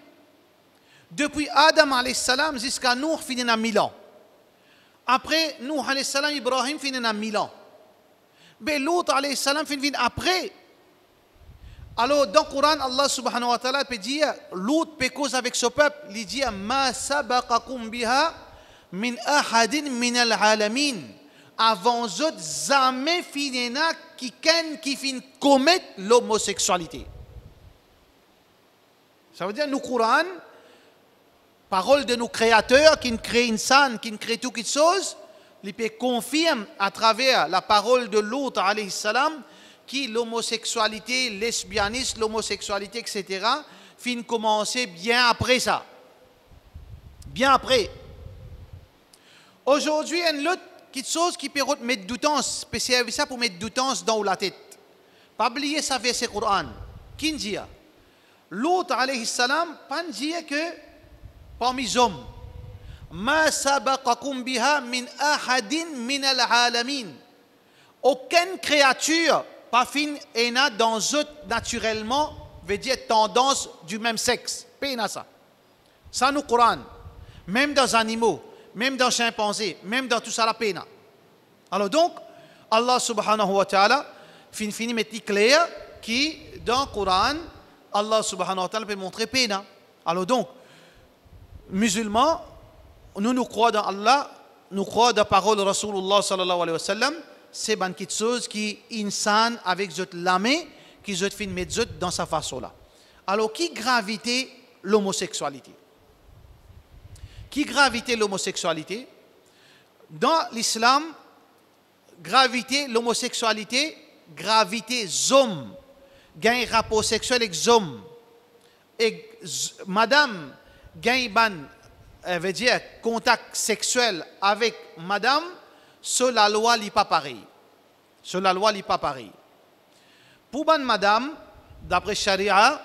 S3: Depuis Adam alayhi salam jusqu'à Nuh finit à 1000 ans. Après Nuh alayhi salam, Ibrahim finit à 1000 ans. Mais Lut alayhi salam finit après. Alors dans le Coran, Allah subhanahu wa ta'ala peut dire, Lut peut cause avec ce peuple, il dit ma sabaqakum biha min ahadin min al-alamin. Avant eux, jamais finina qui fin commettre l'homosexualité. Ça veut dire, nous, Coran, parole de nos créateurs, qui crée insan, qui crée toutes choses, il peut confirmer à travers la parole de Lut alayhi salam, qui l'homosexualité, lesbianisme, l'homosexualité, etc., fin commencer bien après ça. Bien après. Aujourd'hui, il y a quelque chose qui peut mettre du temps, spécialement ça pour mettre du temps dans la tête. Pas oublier ça verset Coran. Qui dit? Lut alayhi salam, pas dire que parmi les hommes, ma sabaqakum biha min ahadin min al-alamin. Aucune créature pas fin et n'a dans eux naturellement veut dire tendance du même sexe. Péna ça. Ça nous Coran. Même dans les animaux, même dans les chimpanzés, même dans tout ça la péna. Alors donc, Allah subhanahu wa ta'ala finit mettre clair qui dans le Coran, Allah subhanahu wa ta'ala peut montrer péna. Alors donc, musulmans, nous croyons dans Allah, nous croyons dans la parole de Rasulullah sallallahu alayhi wa sallam. C'est une petite chose qui est insane avec zot lamé, qui zot fin met zot dans sa façon-là. Alors, qui gravité l'homosexualité? Qui gravité l'homosexualité? Dans l'islam, gravité l'homosexualité, gravité zom, gain rapport sexuel avec zom. Et madame gain veut dire contact sexuel avec madame, sur la loi n'est pas pareil. Sur la loi n'est pas pareil. Pour une madame, d'après Sharia,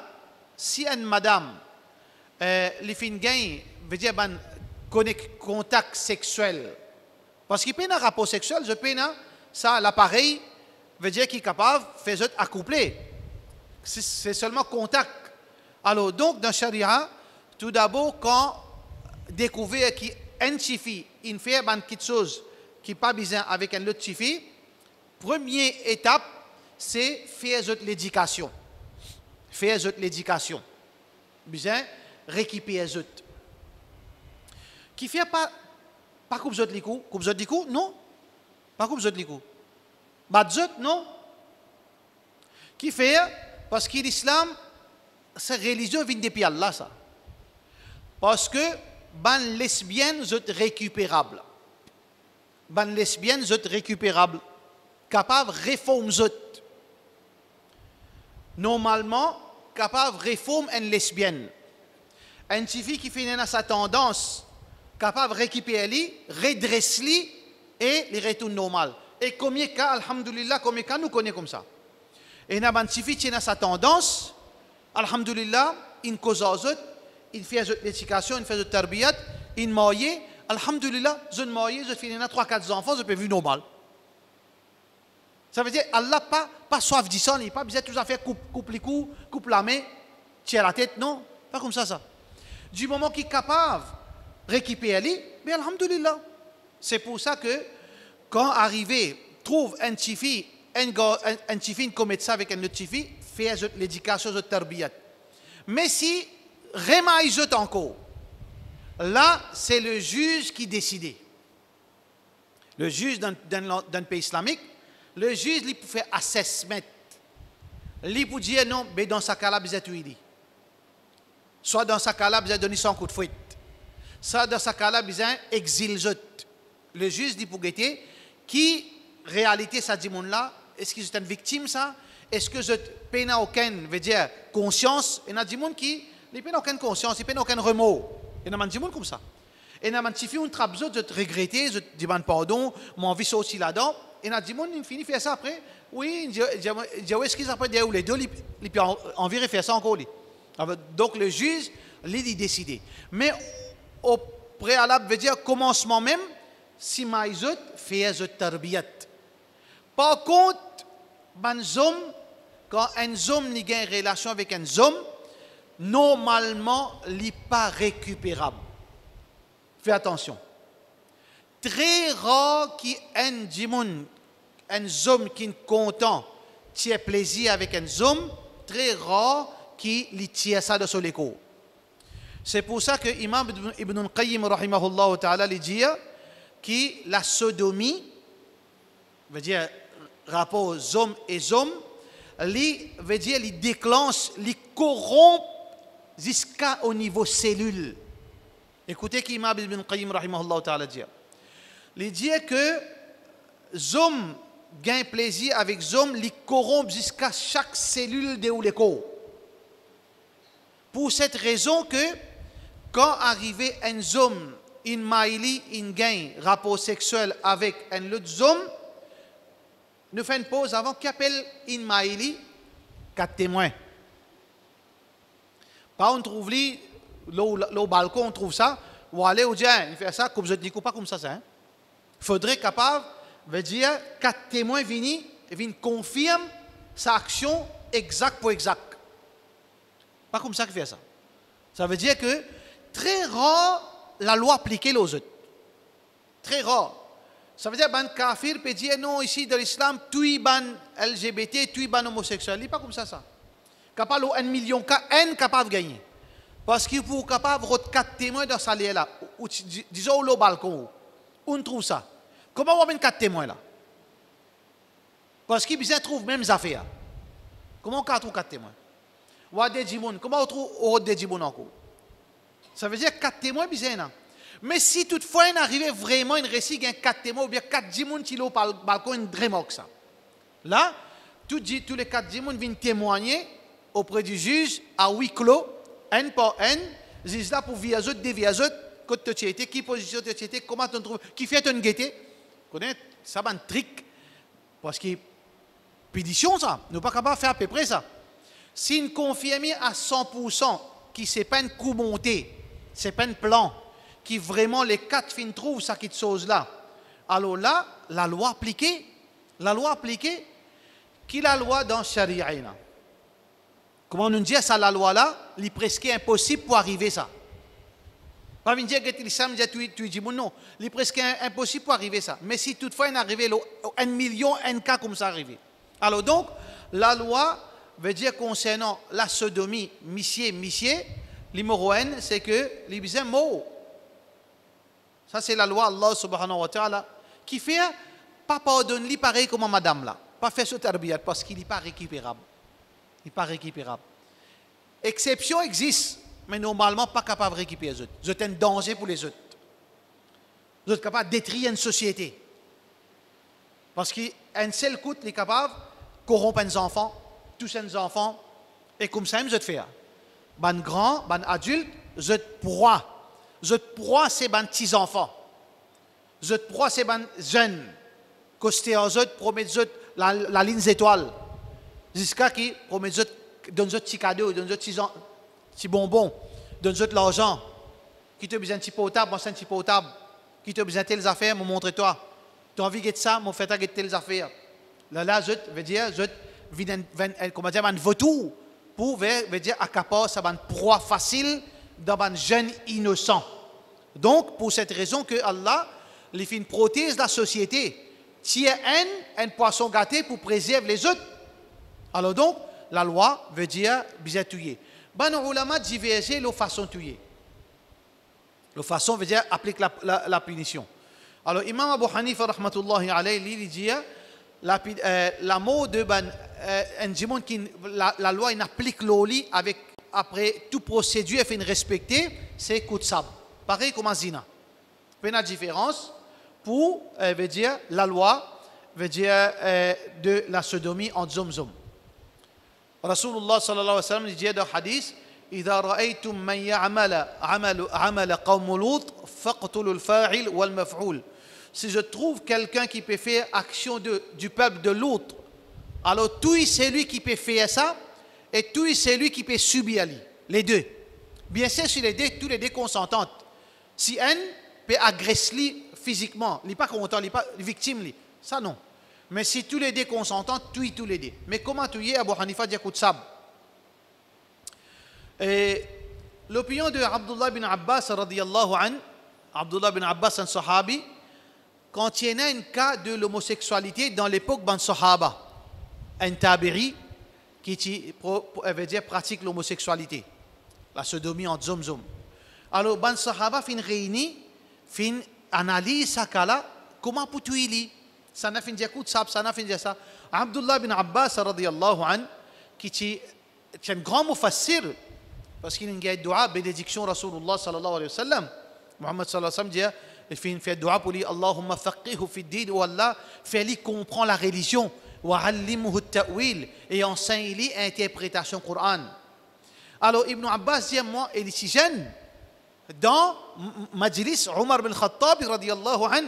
S3: si une madame les fin gain veut dire contact sexuel, parce qu'il peut y avoir un rapport sexuel, je peux ça l'appareil veut dire qu'il est capable de faire accoupler. C'est seulement contact. Alors donc dans Sharia, tout d'abord quand découvrir qu'il identifie une fait quelque chose qui n'est pas besoin avec un autre fille, première étape, c'est faire l'éducation. Faire l'éducation. Besoin récupérer les autres. Qui fait pas coupe les coups? Coupe les coups? Non. Pas coupe les coups. Bat non. Qui fait? Parce que l'islam, c'est religieux vient depuis Allah, ça. Parce que les lesbiennes sont récupérables. Les lesbiennes sont récupérables, capables de réformer. Normalement, capables de réformer une lesbienne. Une fille qui fait sa tendance, capable de récupérer, redresser et les retourne normal. Et combien de cas, alhamdulillah, combien de cas nous connaissons comme ça? Et une fille qui a sa tendance, alhamdulillah, il cause aux autres, il fait l'éducation, il fait le tarbiyat, il marie. Alhamdulillah, je me marie, je finis 3-4 enfants, je peux vivre normal. Ça veut dire Allah pas soif de ça, il n'a pas besoin de tout à faire coupe les coups, coupe la main, tire la tête, non, pas comme ça. Du moment qu'il est capable de récupérer, mais alhamdulillah. C'est pour ça que quand arrivé, trouve un petit fille, un petit fille commet ça avec un autre petit fille, fait l'éducation de tarbiyat. Mais si remaille encore, là, c'est le juge qui décide. Le juge d'un pays islamique, le juge, il peut faire assessment. Il peut dire non, mais dans ce cas-là, il a soit dans ce cas-là, il a donné son coup de fouet. Soit dans ce cas-là, il a exilé. Le juge dit pour guetter qui, réalité, ça dit là, est-ce que c'est une victime, ça? Est-ce que je n'ai aucune, veut dire, conscience? Il y a des gens qui n'ont aucune conscience, ils n'ont aucun remords. Il y a des gens comme ça. Et il y a des gens qui font une trappe, je regretter, je demande pardon, mon vie aussi là-dedans. Et il y a des gens qui finissent faire ça après. Oui, est-ce qu'ils après les deux, ils peuvent environ faire ça encore. Donc le juge, il décide. Mais au préalable, veut dire, commencement même, si maïzot fait un tarbiyat. Par contre, quand un homme a une relation avec un homme, normalement, il n'est pas récupérable. Fais attention. Très rare qu'il y ait un homme qui est content, qui a plaisir avec un homme, très rare qu'il tire ça de son écho. C'est pour ça que l'imam Ibn al-Qayyim, rahimahullah ta'ala, dit que la sodomie, veut dire rapport hommes et hommes, veut dire il déclenche, il corrompt jusqu'au niveau cellule. Écoutez ce qu'Imam Ibn al-Qayyim, rahimahullah ta'ala, dit. Il dit que les hommes gagnent plaisir avec les hommes, ils corrompent jusqu'à chaque cellule de l'écho. Pour cette raison que, quand arrive un homme, il gagne rapport sexuel avec un autre homme, nous faisons une pause avant qu'il appelle une maïli 4 témoins. Pas on trouve le balcon, on trouve ça, ou aller au dia, il fait ça, comme je dis, pas comme ça. Il faudrait capable, veut dire, 4 témoins viennent confirmer sa action exact pour exact. Pas comme ça qu'il fait ça. Ça veut dire que très rare la loi appliquée aux autres. Très rare. Ça veut dire que les kafirs peuvent dire non, ici dans l'islam, tout est LGBT, tout est homosexuel. Il n'est pas comme ça. Capable 1 million de cas, capable de gagner. Parce qu'il faut capable de 4 témoins dans sa là. Disons au balcon. On trouve ça. Comment on met 4 témoins là? Parce qu'ils trouvent même les affaires. Comment on trouve 4 témoins? Ou à des djimoun. Comment on trouve des djimoun encore? Ça veut dire 4 témoins bizarres. Mais si toutefois il arrive vraiment une récit, il y a 4 témoins ou bien 4 djimoun qui sont par le balcon, une vraiment ça. Là, tous les 4 djimoun viennent témoigner auprès du juge à huis clos, un par un. Le juge là pour via autres, des via autres, côté tu étais, qui position tu étais, comment tu trouves, qui fait une gaieté. Vous connaissez, ça va un trick. Parce que, pédition ça, nous ne sommes pas capables de faire à peu près ça. Si une confirme à 100% qui c'est pas un coup monté, c'est pas un plan, qui vraiment les 4 fins trouvent ça qui chose là, alors là, la loi appliquée, qui la loi dans Sharia. Comment on nous dit ça, la loi là, il est presque impossible pour arriver ça. Pas me dire que l'islam dit tu dis non, il est presque impossible pour arriver ça. Mais si toutefois il arrive 1 million, un cas comme ça arrivé. Alors donc, la loi veut dire concernant la sodomie, monsieur, numéro 1, c'est que les bisins mot. Ça, c'est la loi Allah subhanahu wa ta'ala qui fait pas pardonner pareil comme madame là. Pas faire ce tarbiyat parce qu'il n'est pas récupérable. Il n'est pas récupérable. Exception existe, mais normalement pas capable de récupérer les autres. Vous êtes un danger pour les autres. Vous êtes capable de détruire une société. Parce qu'un seul coup, il est capable de corrompre les enfants, tous les enfants, et comme ça, vous êtes fait. Les grands, les adultes, vous êtes proie. Vous êtes proie, c'est les petits enfants. Vous êtes proie, c'est les jeunes. Costé aux autres, promettez la ligne étoile. Jusqu'à qui promettez donne des petits cadeaux, donne des petits bonbons, donne de l'argent. Qui te besoin de petit portable, moi c'est un petit portable. Qui te besoin de telles affaires, moi montre-toi. Tu as envie de ça, moi fais-toi de telles affaires. Là, je veux dire, comment dire, un vautour pour veut dire accaparer ça une proie facile dans un jeune innocent. Donc, pour cette raison que Allah, les filles protège la société. Tiens un poisson gâté pour préserver les autres. Alors donc, la loi veut dire bien tuer. Ben, les ulama divergent la façon de tuer. La façon veut dire applique la punition. Alors, Imam Abu Hanifa, rahmatullahi alayhi, il dit la mot de la loi, il applique l'oli avec, après toute procédure, il fait une respecter, c'est coup de sable. Pareil comme un zina. Il y a une différence pour, veut dire, la loi, veut dire, de la sodomie en zom. Rasulullah sallallahu alayhi wa sallam dit dans le hadith, إذا رأيتم من يعمل عمل قوم لوط فاقتلوا الفاعل والمفعول. Si je trouve quelqu'un qui peut faire action du peuple de l'autre, alors tout c'est lui qui peut faire ça, et tout c'est lui qui peut subir les deux. Bien sûr, si les deux, tous les deux consentantes. Si un peut agresser physiquement, il n'est pas content, il n'est pas victime, ça non. Mais si tous les deux consentantes, tous les deux. Mais comment tuer Abu Hanifa dit coup de sable? Et l'opinion de Abdullah bin Abbas radiyallahu an, Abdullah bin Abbas, un sahabi, contenait un cas de l'homosexualité dans l'époque ban sahaba, un tabiri qui veut dire pratique l'homosexualité, la sodomie en zom. Alors ban sahaba fin réuni, fin analyse ça cas-là, comment pour tuer lui, ça n'a fin dire coup de sable, ça n'a fin dire ça. Abdullah bin Abbas radiyallahu an, qui est un grand mufassir, parce qu'il y a une dua, bénédiction Rasulullah sallallahu alayhi wa sallam. Muhammad sallallahu alayhi wa sallam dit, il fait dua pour lui, Allahumma faqihu fi din, ou Allah, fait-lui comprendre la religion, wa allimuhu ta'wil, et enseigne-lui l'interprétation Coran. Alors Ibn Abbas dit, moi, il est si jeune, dans Majlis Omar bin Khattab, radiyallahu an.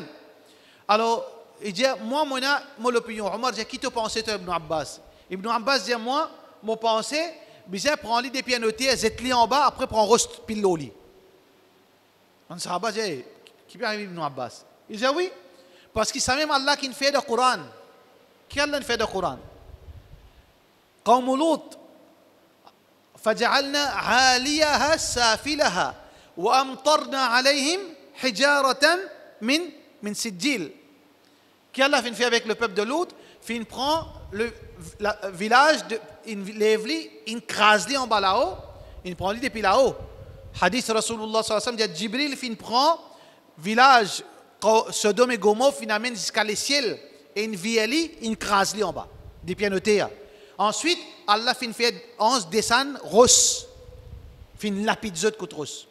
S3: Alors, il dit, moi, mon opinion, Omar dit, qui te pensais, toi, Ibn Abbas? Ibn Abbas dit, moi, mon pensée, bizarre, prends-les des pieds notés, zette-les en bas, après prends rost pile l'oli. Un sahaba dit, qui peut arriver Ibn Abbas? Il dit oui, parce qu'il sait même Allah qui fait le Coran. Qui Allah fait le Coran? قوم لوط فجعلنا عاليها سافلها وأمطرنا عليهم حجارة من سجيل. Qui Allah fait avec le peuple de Lot? Fin prend le village, il lève, il crase en bas là-haut, il prend lui depuis là-haut. Hadith Rasulullah sallallahu alayhi wa sallam dit Jibril fin prend village Sodome et Gomorrhe, fin amène jusqu'à les ciels et une vie il crase en bas, des pieds notés. Ensuite, Allah fin fait 11 descend Ros, fin lapide zot contre Ros.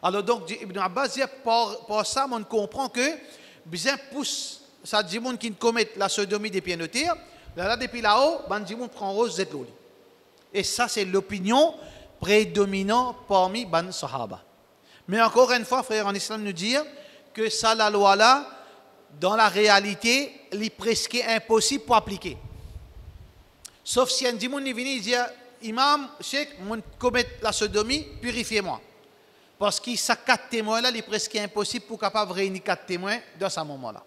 S3: Alors donc Ibn Abbas dit par ça on comprend que bien pousse ça dit monde qui commet la sodomie des pieds notés. Là, depuis là-haut, Banjimoun prend rose z'etloli. Et ça, c'est l'opinion prédominante parmi Ban Sahaba. Mais encore une fois, frère en islam, nous dire que ça, la loi là, dans la réalité, il est presque impossible pour appliquer. Sauf si un dimoun est venu dire, Imam, Cheikh, mon commet la sodomie, purifiez-moi. Parce qu'il y a 4 témoins là, il est presque impossible pour capable réunir 4 témoins dans ce moment-là.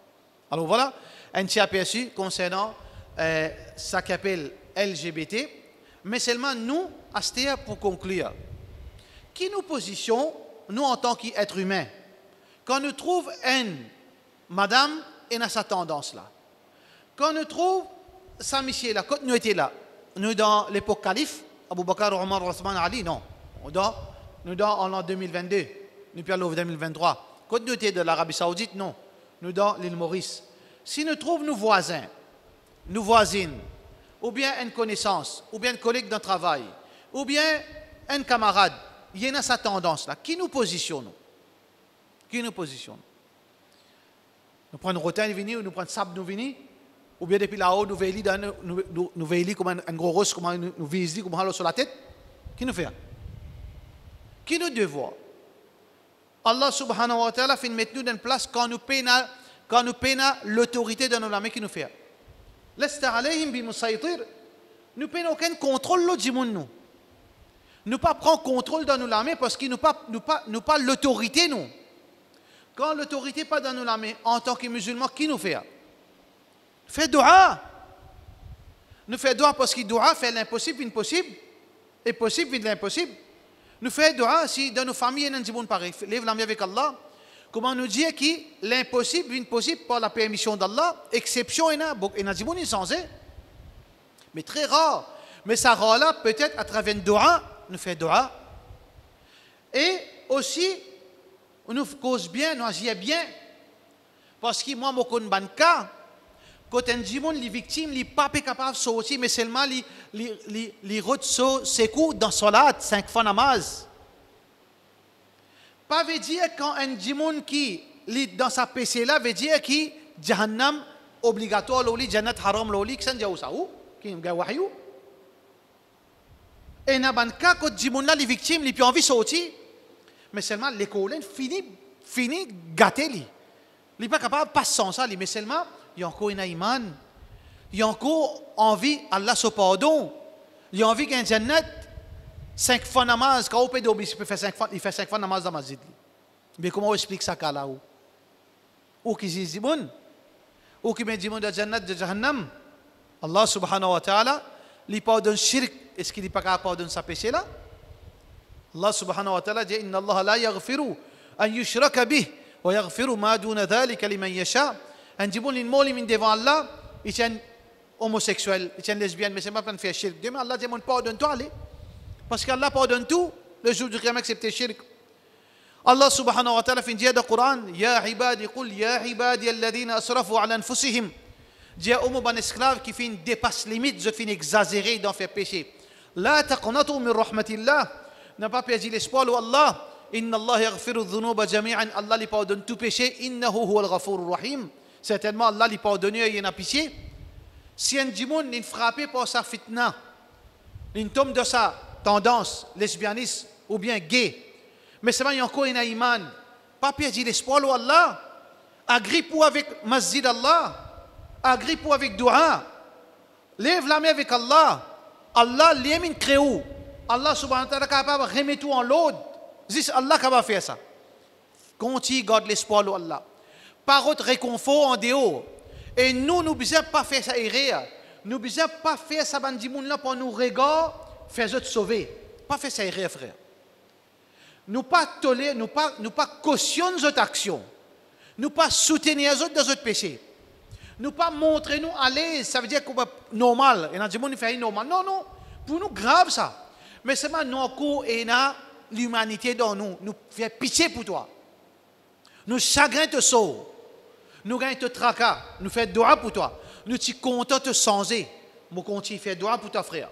S3: Alors voilà, un petit aperçu concernant ça qu'appelle LGBT, mais seulement nous, Astéa, pour conclure, qui nous position, nous en tant qu'êtres humains, quand nous trouvons une madame et a sa tendance-là, quand nous trouvons sa monsieur là, quand nous étions là, nous dans l'époque calife, Abu Bakr, Omar, Othman, Ali, non, nous dans en l'an 2022, nous parlons en 2023, quand nous étions de l'Arabie Saoudite, non, nous dans l'île Maurice. Si nous trouvons nos voisins, nos voisines, ou bien une connaissance, ou bien un collègue d'un travail, ou bien un camarade, il y a sa tendance-là. Qui nous positionne? Qui nous positionne? Nous prenons rotin, nous venons, ou nous prenons sable, nous venons, ou bien depuis là-haut, nous veillons comme un gros roche, comme nous visons, comme un halo sur la tête. Qui nous fait? Qui nous devoir? Allah subhanahu wa ta'ala fait mettre nous dans une place quand nous payons l'autorité de nos lames qui nous fait. Nous n'avons aucun contrôle de nous. Nous pas prendre contrôle dans nos lames parce qu'il nous pas l'autorité nous. Quand l'autorité pas dans nos lames en tant que musulmans, qui nous fait? Fait dua. Nous fait dua parce que dua fait l'impossible impossible et possible l'impossible. Nous fait dua si dans nos familles il y a un pareil. Lève la main avec Allah. Comment nous dire que l'impossible est possible par la permission d'Allah, exception il y a des gens sans mais très rare. Mais ça rare là, peut-être à travers une dua, nous fait dua. Et aussi, on nous cause bien, nous agit bien. Parce que moi, je connais un cas, quand un gens, les victimes, les pas capables de sortir, mais seulement les routes ses coups dans salat, 5 fois namaz. Pas veut dire quand un gens qui dans sa PC là, veut dire que Jahannam obligatoire, loli, Jannat haram, loli, qui s'en dit où? Qui est wahyu? Et dans un cas, quand les victimes, les plus envie de sortir, mais seulement l'école finit gâté. Il n'est pas capable de passer sans ça, mais seulement, il y a encore une iman, il y a encore envie, Allah se pardonne, il y a envie qu'un jannat, 5 fois namaz, quand on peut dire, il fait 5 fois namaz dans la masjid. Mais comment on explique ça là où? Ou qui dit Zimoun? Ou qui met Zimoun de jannat de jahannam? Allah subhanahu wa ta'ala, il pardonne shirk. Est-ce qu'il n'est pas capable de pardonner sa péché là? Allah subhanahu wa ta'ala dit Inna Allah la yaghfiru an yushraka bih wa yaghfiru ma duna dhalika liman yasha. Un djibon lin moli min devant Allah, il est homosexuel, il est lesbienne, mais c'est pas plein de faire shirk. Demain Allah dit pardonne toi allez. Parce qu'Allah pardonne tout le jour du qiyamah excepté shirk. Allah subhanahu wa ta'ala fin dit dans le Coran Ya ibadi qul ya ibadi alladhina asrafu ala anfusihim. Dit au mot esclave qui fin dépasse limite, je fin exagérer dans faire péché. La taqnatu min rahmatillah. N'a pas perdu l'espoir de Allah. Inna Allah yaghfiru dhunuba jami'an. Allah lui pardonne tout péché. Innahu huwal ghafurur rahim. Certainement Allah lui pardonne et il a pitié. Si un djimoun est frappé par sa fitna, il tombe de sa tendance lesbianisme ou bien gay, mais c'est il y a encore une iman, pas perdu l'espoir de Allah. Agrippe-vous avec masjid Allah. Agrippe-vous avec dua. Lève la main avec Allah. Allah l'aimin créou. Allah subhanahu wa ta'ala est capable de remettre tout en l'autre. C'est Allah qui va faire ça. Continue, garde l'espoir de Allah. Par autre réconfort en dehors. Et nous ne devons pas faire ça erreur. Nous ne devons pas faire ça là pour nous regarder, faire autres sauver. Pas faire ça erreur, frère. Nous pas tolérer, nous pas cautionner notre action. Nous pas soutenir les autres dans notre péché. Nous pas montrer nous à l'aise, ça veut dire que c'est normal. Et dans le monde, fait normal. Non, non. Pour nous, grave ça. Mais c'est pas nos cours et l'humanité dans nous. Nous fait pitié pour toi. Nous chagrin te sauve. Nous gagnons te tracas. Nous faisons doigt pour toi. Nous sommes contents de te changer. Nous continuons à faire doigt pour toi, frère.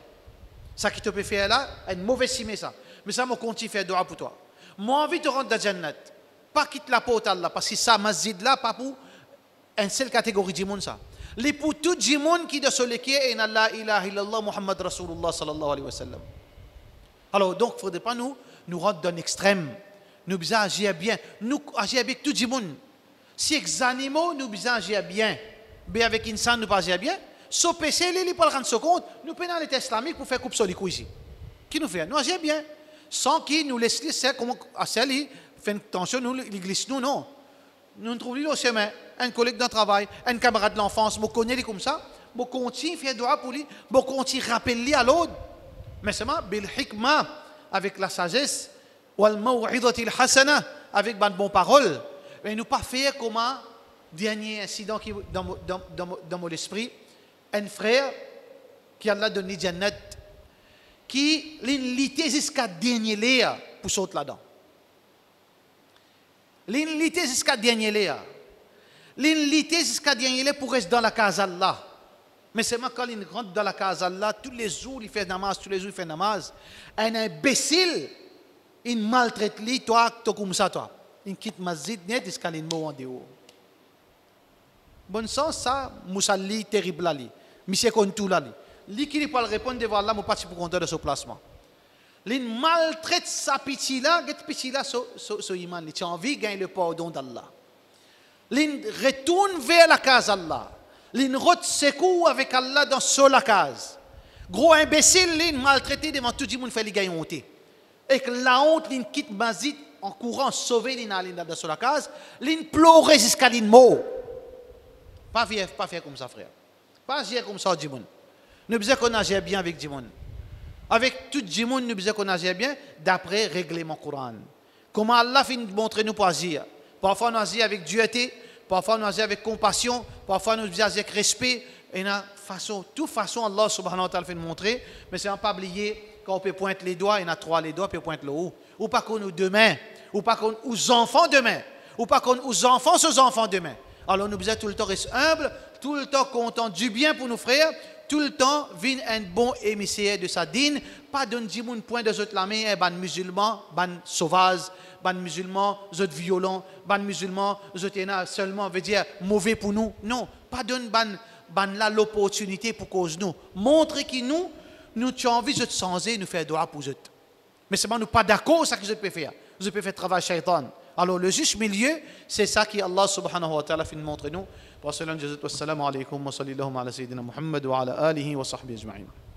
S3: Ça qui te peut faire là, est une mauvaise cime ça. Mais ça, moi, continue à faire doigt pour toi. Moi, envie de rentrer dans la Jannat. Pas quitte la porte là, parce que ça, masjid là, pas pour une seule catégorie de monde ça. Les pour tout le monde qui de ce qui est la ilaha illallah Muhammad Rasulullah sallallahu alayhi wa sallam. Alors donc, il ne faudrait pas nous rendre dans l'extrême. Nous devons agir bien. Nous agir avec tout le monde. Si avec les animaux, nous devons agir bien. Mais avec les insans, nous ne pas agir bien. Sauf péché, ils ne pas rendre compte. Nous prenons l'État islamique pour faire coupe sur les couilles ici. Qui nous fait? Nous agir bien. Sans qu'ils nous laissent faire comme à celle fait attention, nous, l'église, nous, non. Nous trouvons au chemin, un collègue de travail, un camarade de l'enfance, nous connaissons comme ça, nous continuons à faire droit pour lui, nous continuons à rappeler à l'autre. Mais seulement, bil hikmah, avec la sagesse, wal maw'idatil hasana, avec de bonnes paroles. Mais nous pas faire comme un dernier incident qui dans mon esprit, un frère qui a donné Jannat, qui l'unité jusqu'à dernier l'air pour sauter là-dedans. L'unité jusqu'à dernier l'air. L'unité jusqu'à dernier l'air pour rester dans la case Allah. Mais c'est quand il rentre dans la case Allah, tous les jours il fait namaz, tous les jours il fait namaz. Un imbécile, il maltraite lui, toi comme ça, toi. Il quitte masjid, net jusqu'à l'immo en dehors. Bon sens, ça, moussalli terrible là. Monsieur Kontou là. Lui qui ne peut pas répondre devant Allah, je parti pour compter de ce placement. Il maltraite sa pitié là, cette pitié là, ce iman, il a envie de gagner le pardon d'Allah. Il retourne vers la case Allah. Il rote ses coups avec Allah dans la case. Gros imbécile, il maltraité devant tout le monde, il fait gagner honte. Et que la honte, il quitte Mazid en courant, sauver l'in dans la case, il pleure jusqu'à l'in-mot. Pas faire comme ça, frère. Pas agir comme ça, Djimoun. Nous devons qu'on agisse bien avec Djimoun. Avec tout Djimoun, nous devons qu'on agisse bien d'après le règlement Coran. Comment Allah fait montrer nous pour agir. Parfois, nous agissons avec dureté, parfois, nous agissons avec compassion, parfois, nous agissons avec respect. Et toute façon, Allah subhanahu wa ta'ala fait nous montrer. Mais c'est pas oublier quand on peut pointer les doigts, il y en a 3 les doigts, puis on pointe le haut. Ou pas qu'on nous deux mains, ou pas qu'on aux enfants demain, ou pas qu'on aux enfants demain. Alors nous besoin tout le temps rester humble, tout le temps content du bien pour nos frères, tout le temps vin un bon émissaire de sa dîne, pas d'un dimoun point de autres la main, ban musulmans, ban sauvages, ban musulmans, autres violents, ban musulmans, autres seulement veut dire mauvais pour nous. Non, pas d'un ban là l'opportunité pour cause nous. Montrer que nous avons envie de changer, nous faire droit pour eux. Mais seulement nous pas d'accord ça que je peux faire. Je peux faire travail shaitan. Alors le juste milieu, c'est ça qui Allah subhanahu wa ta'ala fait montrer nous. Wa sallallahu alayhi wa sallam alaikum wa sallallahu ala sayyidina Muhammad wa ala alihi wa sahbihi ajma'in.